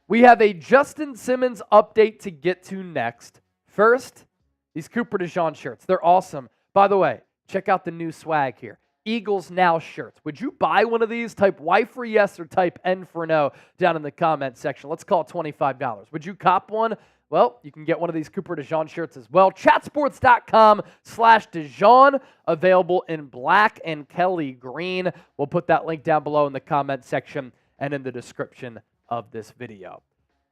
A: We have a Justin Simmons update to get to next. First, these Cooper DeJean shirts. They're awesome. By the way, check out the new swag here. Eagles Now shirts. Would you buy one of these? Type Y for yes or type N for no down in the comment section. Let's call it $25. Would you cop one? Well, you can get one of these Cooper DeJean shirts as well. Chatsports.com/DeJean, available in black and Kelly green. We'll put that link down below in the comment section and in the description of this video.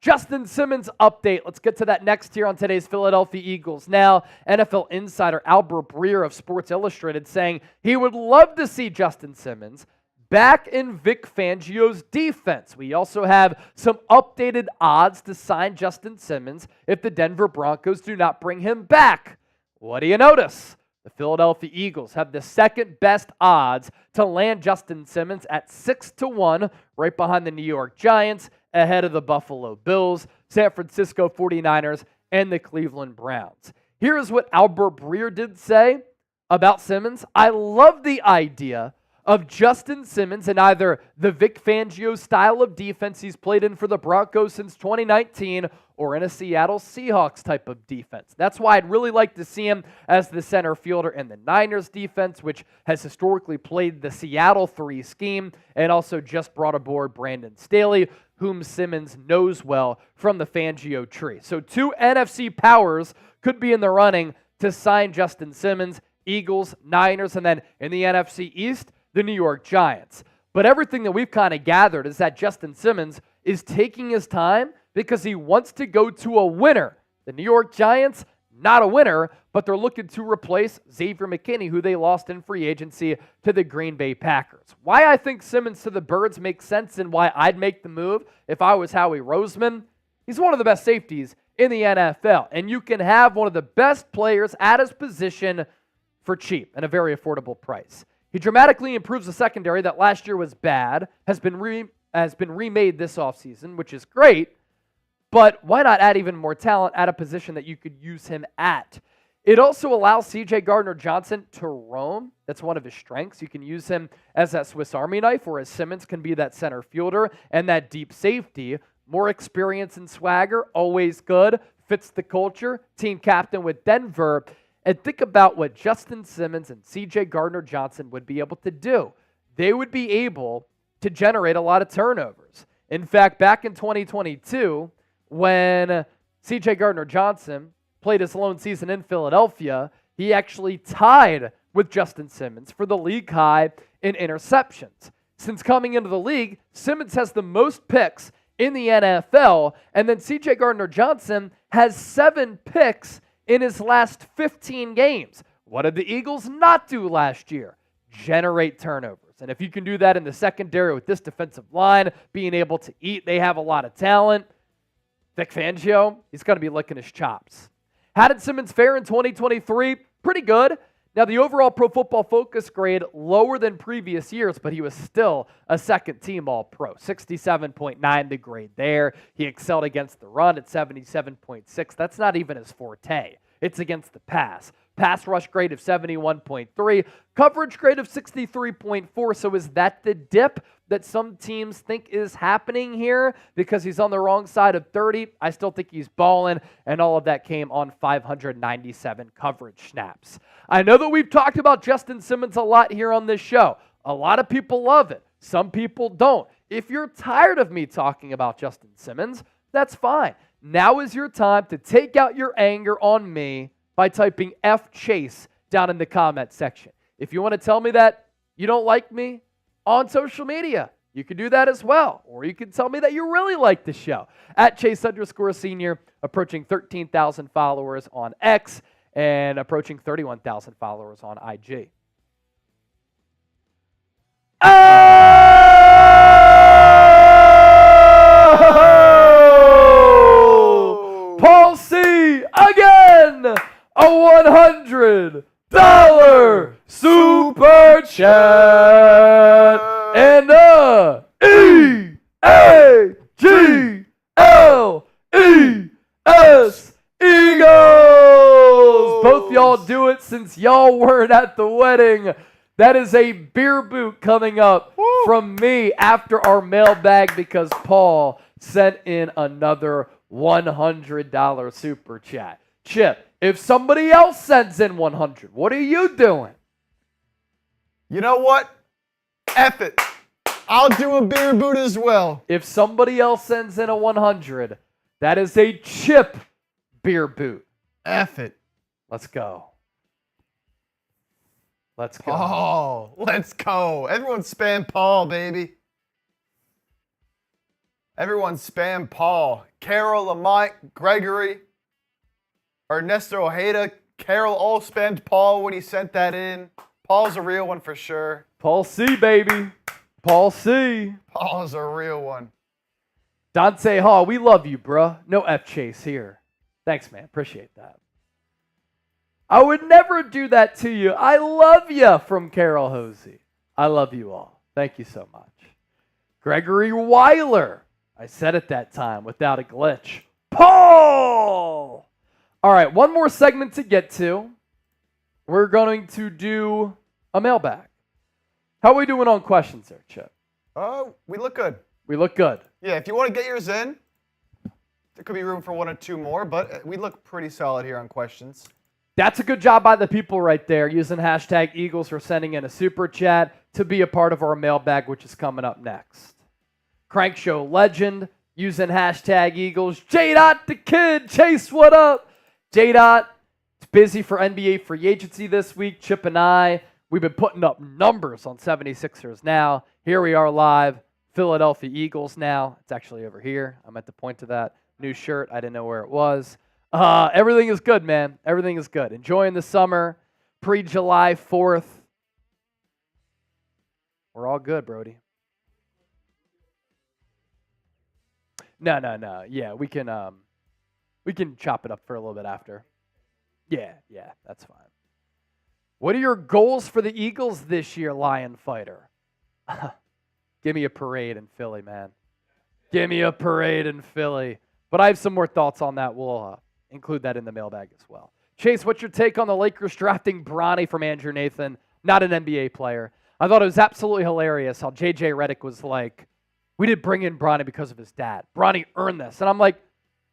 A: Justin Simmons update. Let's get to that next here on today's Philadelphia Eagles Now. NFL insider Albert Breer of Sports Illustrated saying he would love to see Justin Simmons back in Vic Fangio's defense. We also have some updated odds to sign Justin Simmons if the Denver Broncos do not bring him back. What do you notice? The Philadelphia Eagles have the second best odds to land Justin Simmons at 6-1, right behind the New York Giants, ahead of the Buffalo Bills, San Francisco 49ers, and the Cleveland Browns. Here is what Albert Breer did say about Simmons. I love the idea of Justin Simmons in either the Vic Fangio style of defense he's played in for the Broncos since 2019 or in a Seattle Seahawks type of defense. That's why I'd really like to see him as the center fielder in the Niners defense, which has historically played the Seattle 3 scheme and also just brought aboard Brandon Staley, whom Simmons knows well from the Fangio tree. So 2 NFC powers could be in the running to sign Justin Simmons, Eagles, Niners, and then in the NFC East, the New York Giants. But everything that we've kind of gathered is that Justin Simmons is taking his time because he wants to go to a winner. The New York Giants, not a winner, but they're looking to replace Xavier McKinney, who they lost in free agency to the Green Bay Packers. Why I think Simmons to the Birds makes sense and why I'd make the move if I was Howie Roseman, he's one of the best safeties in the NFL, and you can have one of the best players at his position for cheap and a very affordable price. He dramatically improves the secondary that last year was bad, has been remade this offseason, which is great, but why not add even more talent at a position that you could use him at? It also allows C.J. Gardner-Johnson to roam. That's one of his strengths. You can use him as that Swiss Army knife, whereas Simmons can be that center fielder and that deep safety. More experience and swagger, always good, fits the culture, team captain with Denver. And think about what Justin Simmons and C.J. Gardner-Johnson would be able to do. They would be able to generate a lot of turnovers. In fact, back in 2022, when C.J. Gardner-Johnson played his lone season in Philadelphia, he actually tied with Justin Simmons for the league high in interceptions. Since coming into the league, Simmons has the most picks in the NFL, and then C.J. Gardner-Johnson has 7 picks in his last 15 games. What did the Eagles not do last year? Generate turnovers. And if you can do that in the secondary with this defensive line, being able to eat, they have a lot of talent. Vic Fangio, he's going to be licking his chops. How did Simmons fare in 2023? Pretty good. Now, the overall Pro Football Focus grade lower than previous years, but he was still a second-team All-Pro. 67.9 the grade there. He excelled against the run at 77.6. That's not even his forte. It's against the pass. Pass rush grade of 71.3. Coverage grade of 63.4. So is that the dip that some teams think is happening here because he's on the wrong side of 30? I still think he's balling, and all of that came on 597 coverage snaps. I know that we've talked about Justin Simmons a lot here on this show. A lot of people love it. Some people don't. If you're tired of me talking about Justin Simmons, that's fine. Now is your time to take out your anger on me by typing F Chase down in the comment section. If you want to tell me that you don't like me on social media, you can do that as well. Or you can tell me that you really like the show. At Chase_Senior, approaching 13,000 followers on X and approaching 31,000 followers on IG. Oh! Paul C. again! A $100 super chat and a EAGLES Eagles since y'all weren't at the wedding, that is a beer boot coming up from me after our mailbag because Paul sent in another $100 super chat. Chip, if somebody else sends in 100, what are you doing?
B: You know what? F it. I'll do a beer boot as well.
A: If somebody else sends in a 100, that is a Chip beer boot.
B: F it.
A: Let's go. Let's go.
B: Oh, let's go. Everyone spam Paul, baby. Everyone spam Paul. Carol, Lamont, Gregory, Ernesto Ojeda. Carol all spammed Paul when he sent that in. Paul's a real one for sure.
A: Paul C, baby. Paul C.
B: Paul's a real one.
A: Dante Hall, we love you, bruh. No F chase here. Thanks, man. Appreciate that. I would never do that to you. I love you from Carol Hosey. I love you all. Thank you so much. Gregory Weiler. I said it that time without a glitch. Paul! All right, one more segment to get to. We're going to do a mailbag. How are we doing on questions there, Chip?
B: Oh, we look good.
A: We look good.
B: Yeah, if you want to get yours in, there could be room for one or two more, but we look pretty solid here on questions.
A: That's a good job by the people right there using hashtag Eagles for sending in a super chat to be a part of our mailbag, which is coming up next. Crank Show legend using hashtag Eagles. J-Dot the kid. Chase, what up? J-Dot, it's busy for NBA free agency this week. Chip and I, we've been putting up numbers on 76ers now. Here we are live. Philadelphia Eagles now. It's actually over here. I meant to point to that. New shirt. I didn't know where it was. Everything is good, man. Everything is good. Enjoying the summer. Pre-July 4th. We're all good, Brody. No. Yeah, we can chop it up for a little bit after. Yeah, that's fine. What are your goals for the Eagles this year, Lion Fighter? Give me a parade in Philly, man. Give me a parade in Philly. But I have some more thoughts on that. We'll include that in the mailbag as well. Chase, what's your take on the Lakers drafting Bronny from Andrew Nathan, not an NBA player? I thought it was absolutely hilarious how J.J. Redick was like, we did bring in Bronny because of his dad. Bronny earned this. And I'm like,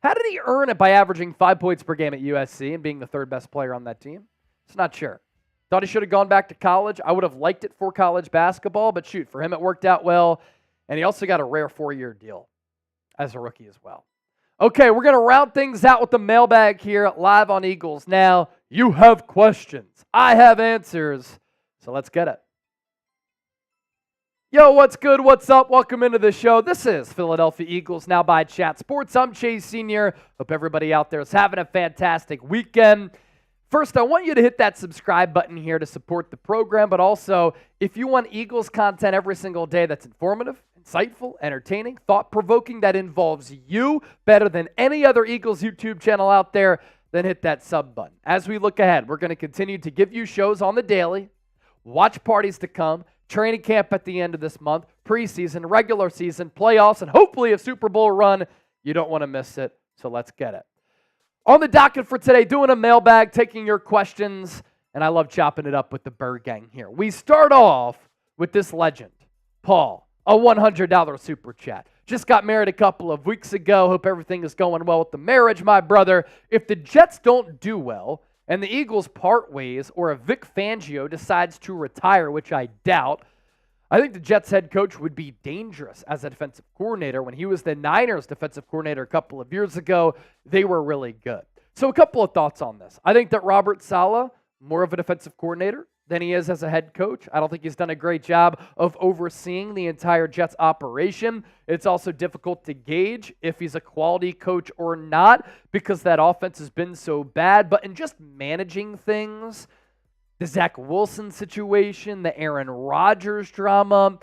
A: how did he earn it by averaging 5 points per game at USC and being the third best player on that team? It's not sure. Thought he should have gone back to college. I would have liked it for college basketball, but shoot, for him it worked out well. And he also got a rare 4-year deal as a rookie as well. Okay, we're going to round things out with the mailbag here live on Eagles Now. You have questions. I have answers. So let's get it. Yo, what's good? What's up? Welcome into the show. This is Philadelphia Eagles Now by Chat Sports. I'm Chase Sr. Hope everybody out there is having a fantastic weekend. First, I want you to hit that subscribe button here to support the program, but also, if you want Eagles content every single day that's informative, insightful, entertaining, thought-provoking, that involves you better than any other Eagles YouTube channel out there, then hit that sub button. As we look ahead, we're going to continue to give you shows on the daily, watch parties to come, training camp at the end of this month, preseason, regular season, playoffs, and hopefully a Super Bowl run. You don't want to miss it, so let's get it. On the docket for today, doing a mailbag, taking your questions, and I love chopping it up with the Bird Gang here. We start off with this legend, Paul, a $100 super chat. Just got married a couple of weeks ago. Hope everything is going well with the marriage, my brother. If the Jets don't do well and the Eagles part ways or if Vic Fangio decides to retire, which I doubt, I think the Jets head coach would be dangerous as a defensive coordinator. When he was the Niners defensive coordinator a couple of years ago, they were really good. So a couple of thoughts on this. I think that Robert Saleh, more of a defensive coordinator than he is as a head coach. I don't think he's done a great job of overseeing the entire Jets operation. It's also difficult to gauge if he's a quality coach or not because that offense has been so bad. But in just managing things, the Zach Wilson situation, the Aaron Rodgers drama,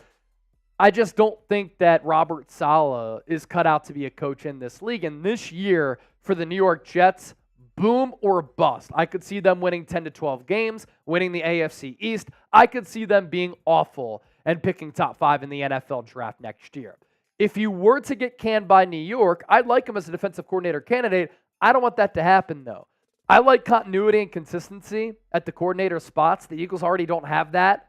A: I just don't think that Robert Saleh is cut out to be a coach in this league. And this year for the New York Jets, boom or bust. I could see them winning 10 to 12 games, winning the AFC East. I could see them being awful and picking top 5 in the NFL draft next year. If you were to get canned by New York, I'd like him as a defensive coordinator candidate. I don't want that to happen, though. I like continuity and consistency at the coordinator spots. The Eagles already don't have that.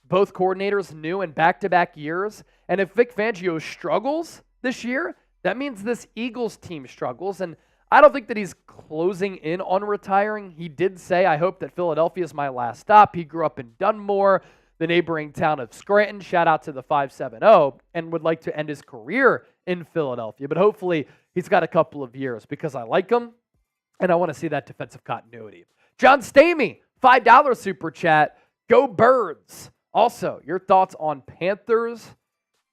A: Both coordinators new in back-to-back years. And if Vic Fangio struggles this year, that means this Eagles team struggles. And I don't think that he's closing in on retiring. He did say, I hope that Philadelphia is my last stop. He grew up in Dunmore, the neighboring town of Scranton. Shout out to the 570, and would like to end his career in Philadelphia. But hopefully he's got a couple of years because I like him, and I want to see that defensive continuity. John Stamey, $5 super chat. Go Birds. Also, your thoughts on Panthers,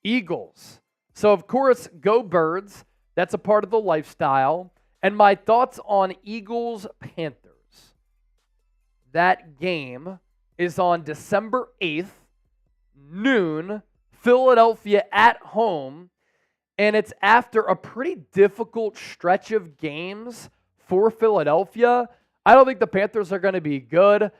A: Eagles. So, of course, go Birds. That's a part of the lifestyle. And my thoughts on Eagles, Panthers. That game is on December 8th, noon, Philadelphia at home. And it's after a pretty difficult stretch of games for Philadelphia. I don't think the Panthers are going to be good.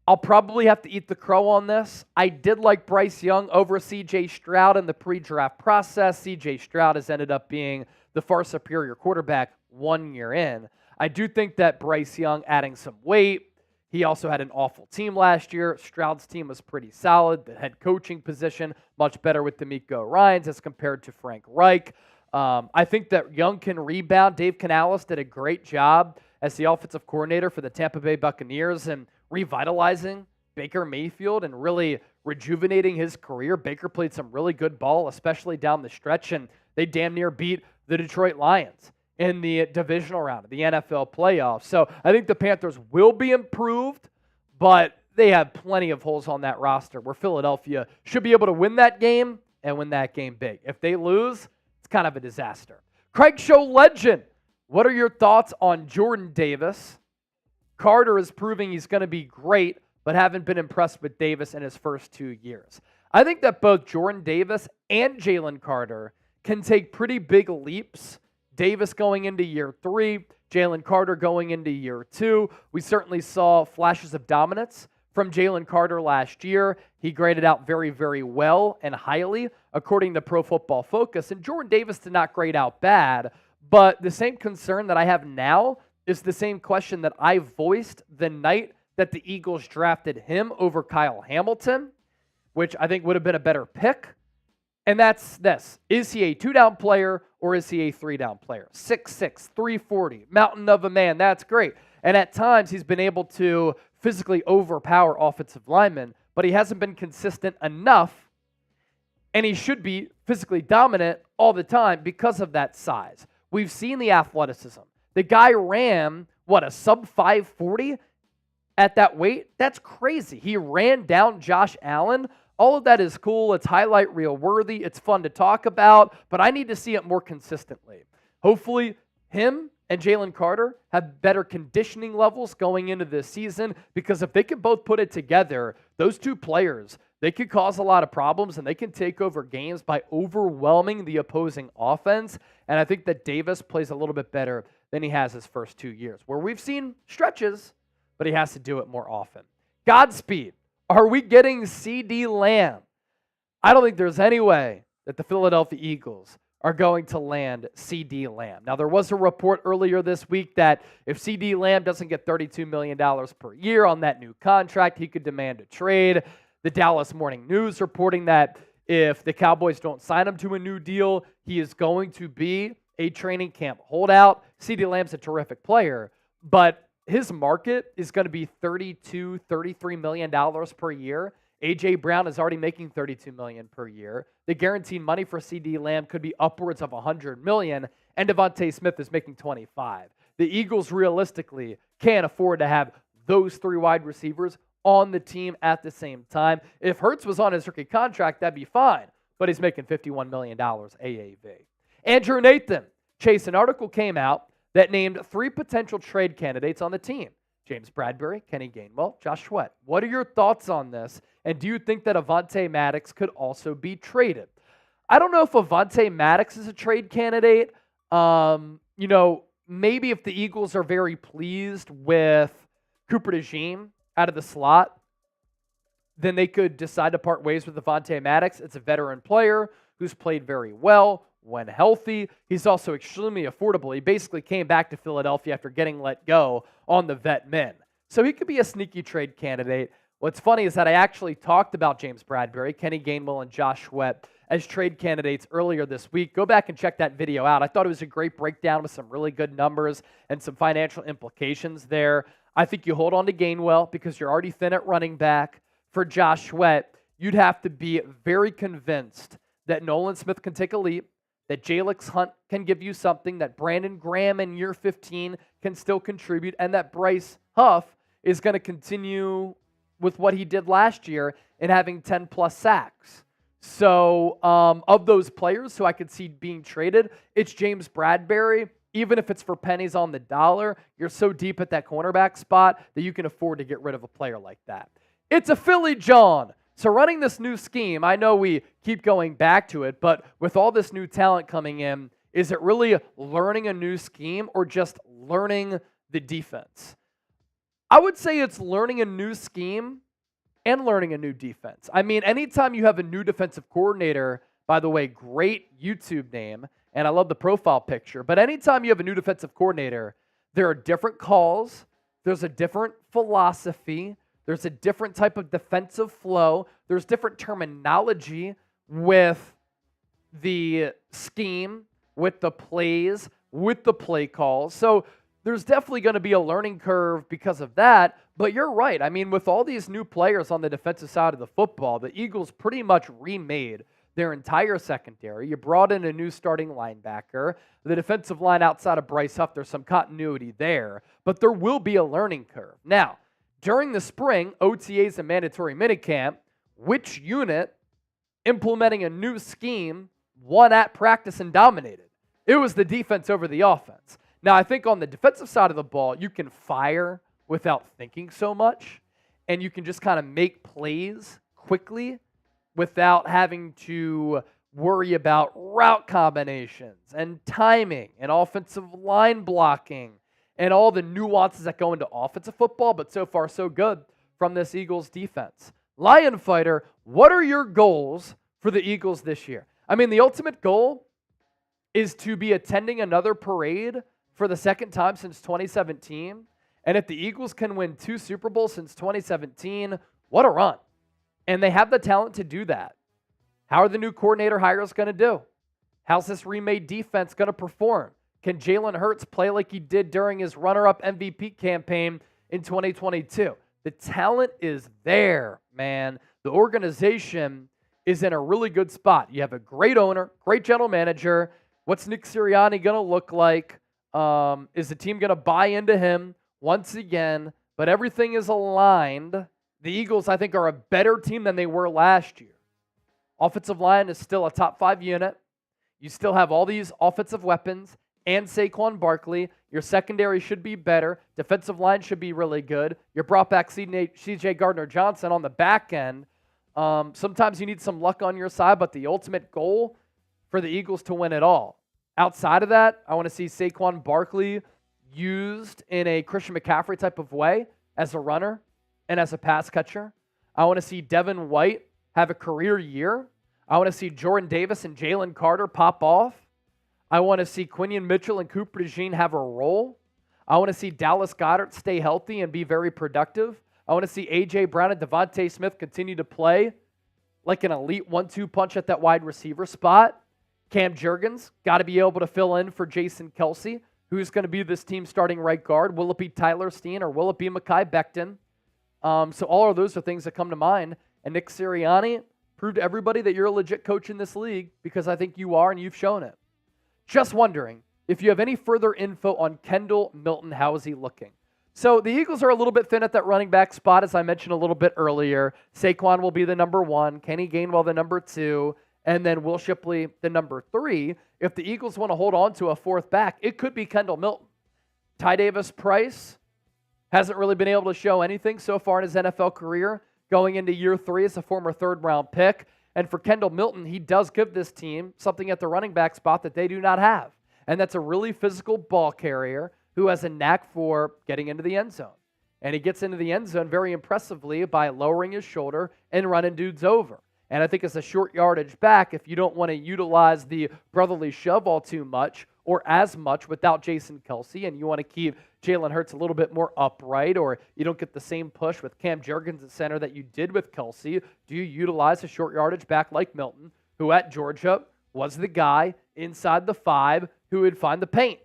A: I'll probably have to eat the crow on this. I did like Bryce Young over C.J. Stroud in the pre-draft process. C.J. Stroud has ended up being the far superior quarterback 1 year in. I do think that Bryce Young adding some weight. He also had an awful team last year. Stroud's team was pretty solid. The head coaching position, much better with D'Amico Ryans as compared to Frank Reich. I think that Young can rebound. Dave Canales did a great job as the offensive coordinator for the Tampa Bay Buccaneers and revitalizing Baker Mayfield and really rejuvenating his career. Baker played some really good ball, especially down the stretch, and they damn near beat the Detroit Lions in the divisional round of the NFL playoffs. So I think the Panthers will be improved, but they have plenty of holes on that roster where Philadelphia should be able to win that game and win that game big. If they lose, it's kind of a disaster. Craig Show legend, what are your thoughts on Jordan Davis? Carter is proving he's going to be great, but haven't been impressed with Davis in his first 2 years. I think that both Jordan Davis and Jalen Carter can take pretty big leaps. Davis going into year 3, Jalen Carter going into year 2. We certainly saw flashes of dominance from Jalen Carter last year. He graded out very, very well and highly, according to Pro Football Focus. And Jordan Davis did not grade out bad, but the same concern that I have now is the same question that I voiced the night that the Eagles drafted him over Kyle Hamilton, which I think would have been a better pick. And that's this. Is he a 2-down player or is he a 3-down player? 6'6", 340, mountain of a man. That's great. And at times he's been able to physically overpower offensive linemen, but he hasn't been consistent enough, and he should be physically dominant all the time because of that size. We've seen the athleticism. The guy ran, a sub 540 at that weight? That's crazy. He ran down Josh Allen. All of that is cool. It's highlight reel worthy. It's fun to talk about, but I need to see it more consistently. Hopefully, him and Jalen Carter have better conditioning levels going into this season, because if they can both put it together, those two players, they could cause a lot of problems and they can take over games by overwhelming the opposing offense. And I think that Davis plays a little bit better than he has his first 2 years, where we've seen stretches, but he has to do it more often. Godspeed. Are we getting CD Lamb? I don't think there's any way that the Philadelphia Eagles are going to land CD Lamb. Now, there was a report earlier this week that if CD Lamb doesn't get $32 million per year on that new contract, he could demand a trade. The Dallas Morning News reporting that if the Cowboys don't sign him to a new deal, he is going to be a training camp holdout. CD Lamb's a terrific player, but his market is going to be $32, $33 million per year. A.J. Brown is already making $32 million per year. The guaranteed money for CD Lamb could be upwards of $100 million, and DeVonta Smith is making $25. The Eagles realistically can't afford to have those three wide receivers on the team at the same time. If Hurts was on his rookie contract, that'd be fine, but he's making $51 million AAV. Andrew Nathan, Chase, an article came out that named 3 potential trade candidates on the team. James Bradbury, Kenny Gainwell, Josh Sweat. What are your thoughts on this? And do you think that Avonte Maddox could also be traded? I don't know if Avonte Maddox is a trade candidate. Maybe if the Eagles are very pleased with Cooper DeJean out of the slot, then they could decide to part ways with Avonte Maddox. It's a veteran player who's played very well, when healthy. He's also extremely affordable. He basically came back to Philadelphia after getting let go on the vet min. So he could be a sneaky trade candidate. What's funny is that I actually talked about James Bradberry, Kenny Gainwell, and Josh Sweat as trade candidates earlier this week. Go back and check that video out. I thought it was a great breakdown with some really good numbers and some financial implications there. I think you hold on to Gainwell because you're already thin at running back. For Josh Sweat, you'd have to be very convinced that Nolan Smith can take a leap, that Jalix Hunt can give you something, that Brandon Graham in year 15 can still contribute, and that Bryce Huff is going to continue with what he did last year in having 10-plus sacks. So of those players who I could see being traded, it's James Bradberry. Even if it's for pennies on the dollar, you're so deep at that cornerback spot that you can afford to get rid of a player like that. It's a Philly John. So running this new scheme, I know we keep going back to it, but with all this new talent coming in, is it really learning a new scheme or just learning the defense? I would say it's learning a new scheme and learning a new defense. I mean, anytime you have a new defensive coordinator, by the way, great YouTube name, and I love the profile picture, but anytime you have a new defensive coordinator, there are different calls, there's a different philosophy, there's a different type of defensive flow, there's different terminology with the scheme, with the plays, with the play calls. So there's definitely going to be a learning curve because of that, but you're right. I mean, with all these new players on the defensive side of the football, the Eagles pretty much remade their entire secondary. You brought in a new starting linebacker. The defensive line outside of Bryce Huff, there's some continuity there, but there will be a learning curve. Now, during the spring, OTAs and mandatory minicamp, which unit implementing a new scheme won at practice and dominated? It was the defense over the offense. Now, I think on the defensive side of the ball, you can fire without thinking so much, and you can just kind of make plays quickly without having to worry about route combinations and timing and offensive line blocking and all the nuances that go into offensive football, but so far so good from this Eagles defense. Lion Fighter, what are your goals for the Eagles this year? I mean, the ultimate goal is to be attending another parade for the second time since 2017. And if the Eagles can win 2 Super Bowls since 2017, what a run. And they have the talent to do that. How are the new coordinator hires going to do? How's this remade defense going to perform? Can Jalen Hurts play like he did during his runner-up MVP campaign in 2022? The talent is there, man. The organization is in a really good spot. You have a great owner, great general manager. What's Nick Sirianni going to look like? Is the team going to buy into him once again? But everything is aligned. The Eagles, I think, are a better team than they were last year. Offensive line is still a top 5 unit. You still have all these offensive weapons and Saquon Barkley. Your secondary should be better. Defensive line should be really good. You brought back C.J. Gardner-Johnson on the back end. Sometimes you need some luck on your side, but the ultimate goal for the Eagles to win it all. Outside of that, I want to see Saquon Barkley used in a Christian McCaffrey type of way as a runner and as a pass catcher. I want to see Devin White have a career year. I want to see Jordan Davis and Jalen Carter pop off. I want to see Quinion Mitchell and Cooper DeJean have a role. I want to see Dallas Goedert stay healthy and be very productive. I want to see A.J. Brown and DeVonta Smith continue to play like an elite 1-2 punch at that wide receiver spot. Cam Jurgens got to be able to fill in for Jason Kelsey. Who's going to be this team starting right guard? Will it be Tyler Steen or will it be Mekhi Becton? So all of those are things that come to mind. And Nick Sirianni, prove to everybody that you're a legit coach in this league because I think you are and you've shown it. Just wondering if you have any further info on Kendall Milton. How is he looking? So the Eagles are a little bit thin at that running back spot, as I mentioned a little bit earlier. Saquon will be the number 1, Kenny Gainwell the number 2, and then Will Shipley the number 3. If the Eagles want to hold on to a 4th back, it could be Kendall Milton. Ty Davis Price hasn't really been able to show anything so far in his NFL career, going into year 3 as a former 3rd-round pick. And for Kendall Milton, he does give this team something at the running back spot that they do not have. And that's a really physical ball carrier who has a knack for getting into the end zone. And he gets into the end zone very impressively by lowering his shoulder and running dudes over. And I think as a short yardage back, if you don't want to utilize the brotherly shove all too much or as much without Jason Kelce, and you want to keep Jalen Hurts a little bit more upright, or you don't get the same push with Cam Jurgens at center that you did with Kelce, do you utilize a short yardage back like Milton, who at Georgia was the guy inside the 5 who would find the paint?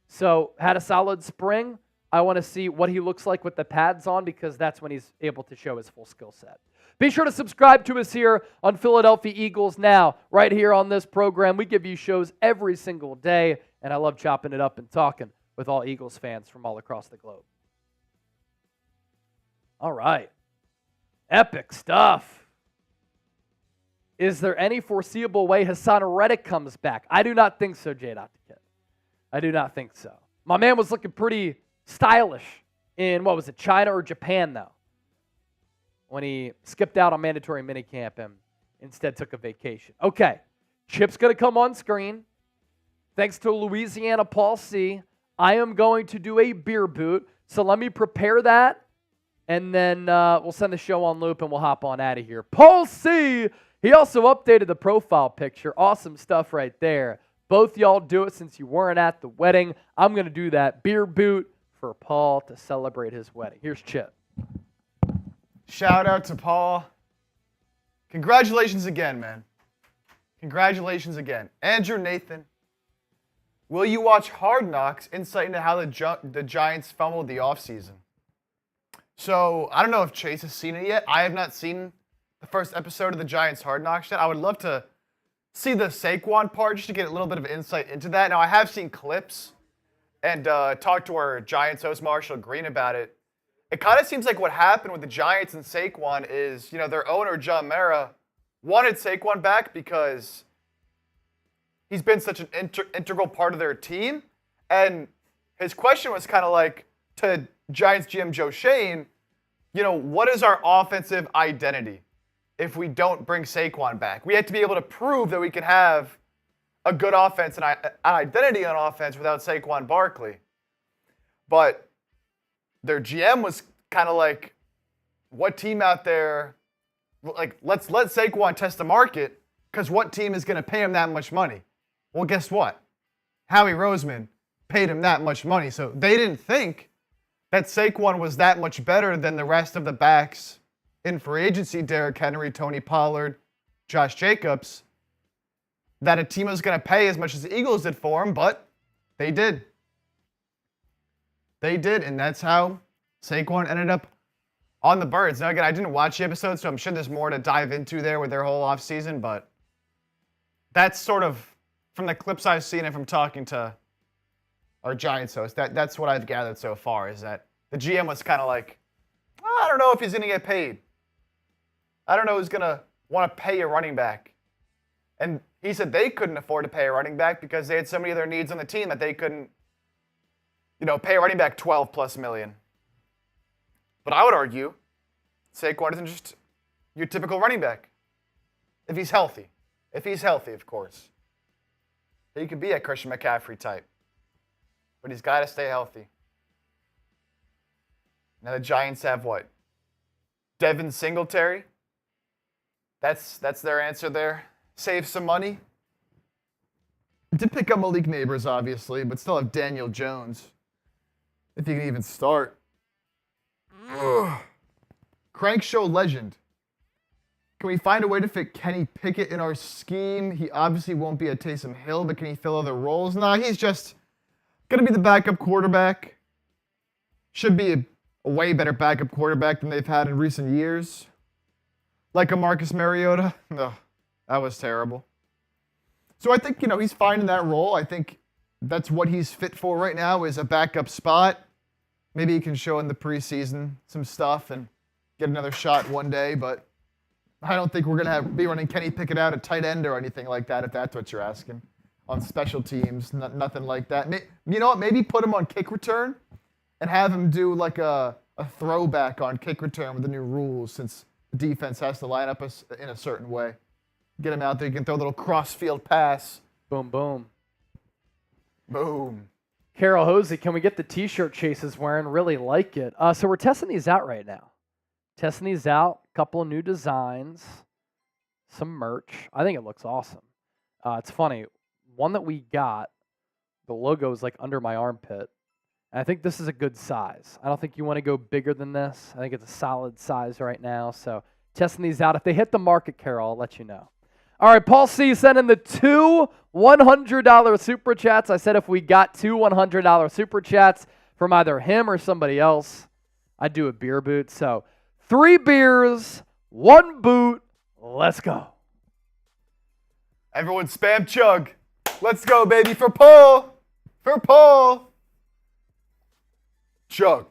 A: So had a solid spring. I want to see what he looks like with the pads on, because that's when he's able to show his full skill set. Be sure to subscribe to us here on Philadelphia Eagles Now, right here on this program. We give you shows every single day, and I love chopping it up and talking with all Eagles fans from all across the globe. All right. Epic stuff. Is there any foreseeable way Hassan Reddick comes back? I do not think so, J. Dr. Kid. I do not think so. My man was looking pretty stylish in, what was it, China or Japan, though, when he skipped out on mandatory minicamp and instead took a vacation. Okay, Chip's going to come on screen. Thanks to Louisiana Paul C., I am going to do a beer boot, so let me prepare that, and then we'll send the show on loop and we'll hop on out of here. Paul C., he also updated the profile picture. Awesome stuff right there. Both y'all do it since you weren't at the wedding. I'm going to do that beer boot for Paul to celebrate his wedding. Here's Chip.
B: Shout out to Paul. Congratulations again, man. Congratulations again. Andrew Nathan, will you watch Hard Knocks? Insight into how the Giants fumbled the offseason. So, I don't know if Chase has seen it yet. I have not seen the first episode of the Giants Hard Knocks yet. I would love to see the Saquon part just to get a little bit of insight into that. Now, I have seen clips and talked to our Giants host, Marshall Green, about it. It kind of seems like what happened with the Giants and Saquon is, their owner, John Mara, wanted Saquon back because he's been such an integral part of their team. And his question was kind of like to Giants GM Joe Shane, what is our offensive identity if we don't bring Saquon back? We have to be able to prove that we can have a good offense and an identity on offense without Saquon Barkley. But their GM was kind of like, what team out there, let's let Saquon test the market, because what team is going to pay him that much money? Well, guess what? Howie Roseman paid him that much money. So they didn't think that Saquon was that much better than the rest of the backs in free agency, Derrick Henry, Tony Pollard, Josh Jacobs, that a team was going to pay as much as the Eagles did for him, but they did. They did, and that's how Saquon ended up on the Birds. Now, again, I didn't watch the episode, so I'm sure there's more to dive into there with their whole offseason, but that's sort of, from the clips I've seen and from talking to our Giants host, that's what I've gathered so far, is that the GM was kind of like, I don't know if he's going to get paid. I don't know who's going to want to pay a running back. And he said they couldn't afford to pay a running back because they had so many other needs on the team that they couldn't, pay a running back $12+ million. But I would argue Saquon isn't just your typical running back. If he's healthy. If he's healthy, of course. He could be a Christian McCaffrey type. But he's got to stay healthy. Now the Giants have what? Devin Singletary? That's their answer there. Save some money. Did pick up Malik Neighbors, obviously, but still have Daniel Jones. If you can even start. Ugh. Crank Show legend. Can we find a way to fit Kenny Pickett in our scheme? He obviously won't be a Taysom Hill, but can he fill other roles? Nah, he's just going to be the backup quarterback. Should be a way better backup quarterback than they've had in recent years. Like a Marcus Mariota. No, that was terrible. So I think, he's fine in that role. I think that's what he's fit for right now, is a backup spot. Maybe he can show in the preseason some stuff and get another shot one day, but I don't think we're going to be running Kenny Pickett out at tight end or anything like that, if that's what you're asking. On special teams, nothing like that. You know what? Maybe put him on kick return and have him do like a throwback on kick return with the new rules, since the defense has to line up in a certain way. Get him out there. You can throw a little cross-field pass.
A: Boom, boom.
B: Boom.
A: Carol Hosey, can we get the T-shirt Chase is wearing? Really like it. So we're testing these out right now. Testing these out. A couple of new designs. some merch. I think it looks awesome. It's funny. One that we got, the logo is like under my armpit. And I think this is a good size. I don't think you want to go bigger than this. I think it's a solid size right now. So testing these out. If they hit the market, Carol, I'll let you know. All right, Paul C. sent in the two $100 Super Chats. I said if we got two $100 Super Chats from either him or somebody else, I'd do a beer boot. So 3 beers, 1 boot. Let's go.
B: Everyone spam chug. Let's go, baby, for Paul. For Paul. Chug,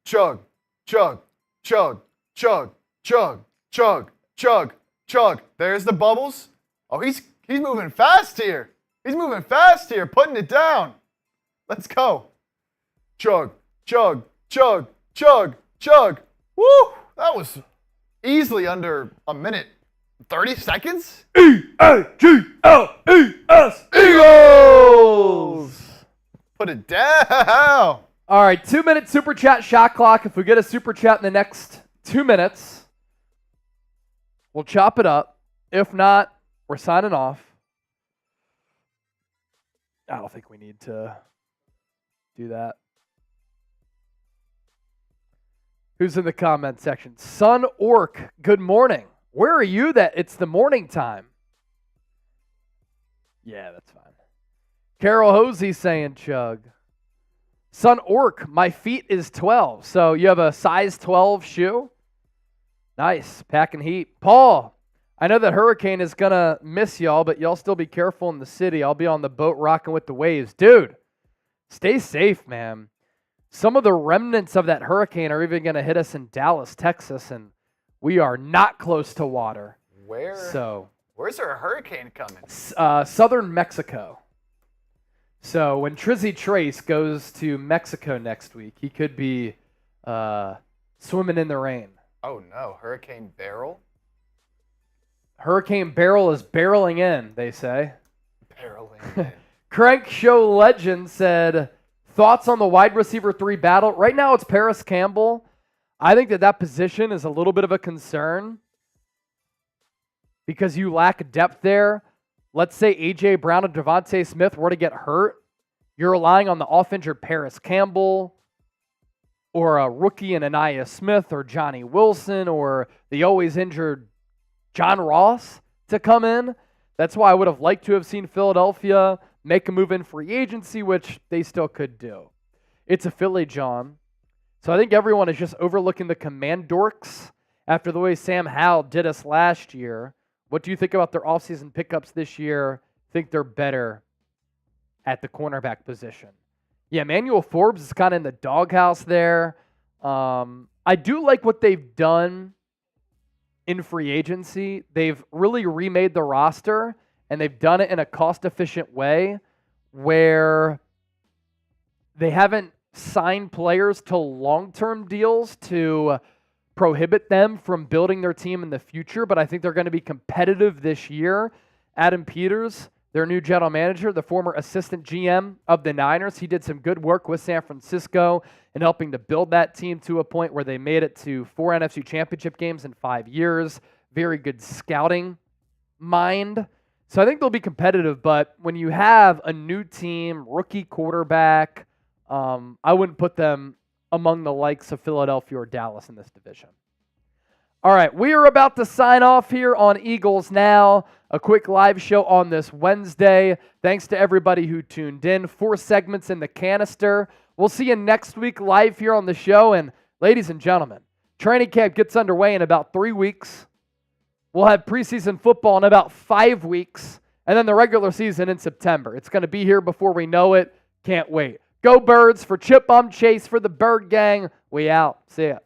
B: chug, chug, chug, chug, chug, chug, chug, chug. There's the bubbles. Oh, he's moving fast here. He's moving fast here, putting it down. Let's go. Chug, chug, chug, chug, chug. Woo! That was easily under a minute. 30 seconds?
A: E-A-G-L-E-S.
B: Eagles! Put it down.
A: All right, 2-minute Super Chat shot clock. If we get a Super Chat in the next 2 minutes, we'll chop it up. If not, we're signing off. I don't think we need to do that. Who's in the comment section? Sun Orc, good morning. Where are you that it's the morning time? Yeah, that's fine. Carol Hosey saying chug. Sun Orc, my feet is 12. So you have a size 12 shoe? Nice, packing heat. Paul, I know that hurricane is going to miss y'all, but y'all still be careful in the city. I'll be on the boat rocking with the waves. Dude, stay safe, man. Some of the remnants of that hurricane are even going to hit us in Dallas, Texas, and we are not close to water.
B: Where's there a hurricane coming?
A: Southern Mexico. So when Trizzy Trace goes to Mexico next week, he could be swimming in the rain.
B: Oh no, Hurricane Barrel?
A: Hurricane Barrel is barreling in, they say.
B: Barreling in.
A: Crank Show Legend said, thoughts on the wide receiver 3 battle? Right now it's Paris Campbell. I think that position is a little bit of a concern because you lack depth there. Let's say A.J. Brown and DeVonta Smith were to get hurt. You're relying on the off-injured Paris Campbell or a rookie in Anaya Smith or Johnny Wilson or the always injured John Ross to come in. That's why I would have liked to have seen Philadelphia make a move in free agency, which they still could do. It's a Philly, John. So I think everyone is just overlooking the command dorks after the way Sam Howell did us last year. What do you think about their offseason pickups this year? Think they're better at the cornerback position? Yeah, Emmanuel Forbes is kind of in the doghouse there. I do like what they've done in free agency. They've really remade the roster, and they've done it in a cost-efficient way where they haven't signed players to long-term deals to prohibit them from building their team in the future, but I think they're going to be competitive this year. Adam Peters, their new general manager, the former assistant GM of the Niners, he did some good work with San Francisco in helping to build that team to a point where they made it to 4 NFC championship games in 5 years. Very good scouting mind. So I think they'll be competitive, but when you have a new team, rookie quarterback, I wouldn't put them among the likes of Philadelphia or Dallas in this division. All right, we are about to sign off here on Eagles Now, a quick live show on this Wednesday. Thanks to everybody who tuned in. 4 segments in the canister. We'll see you next week live here on the show. And ladies and gentlemen, training camp gets underway in about 3 weeks. We'll have preseason football in about 5 weeks, and then the regular season in September. It's going to be here before we know it. Can't wait. Go Birds. For Chip, I'm Chase. For the Bird Gang, we out. See ya.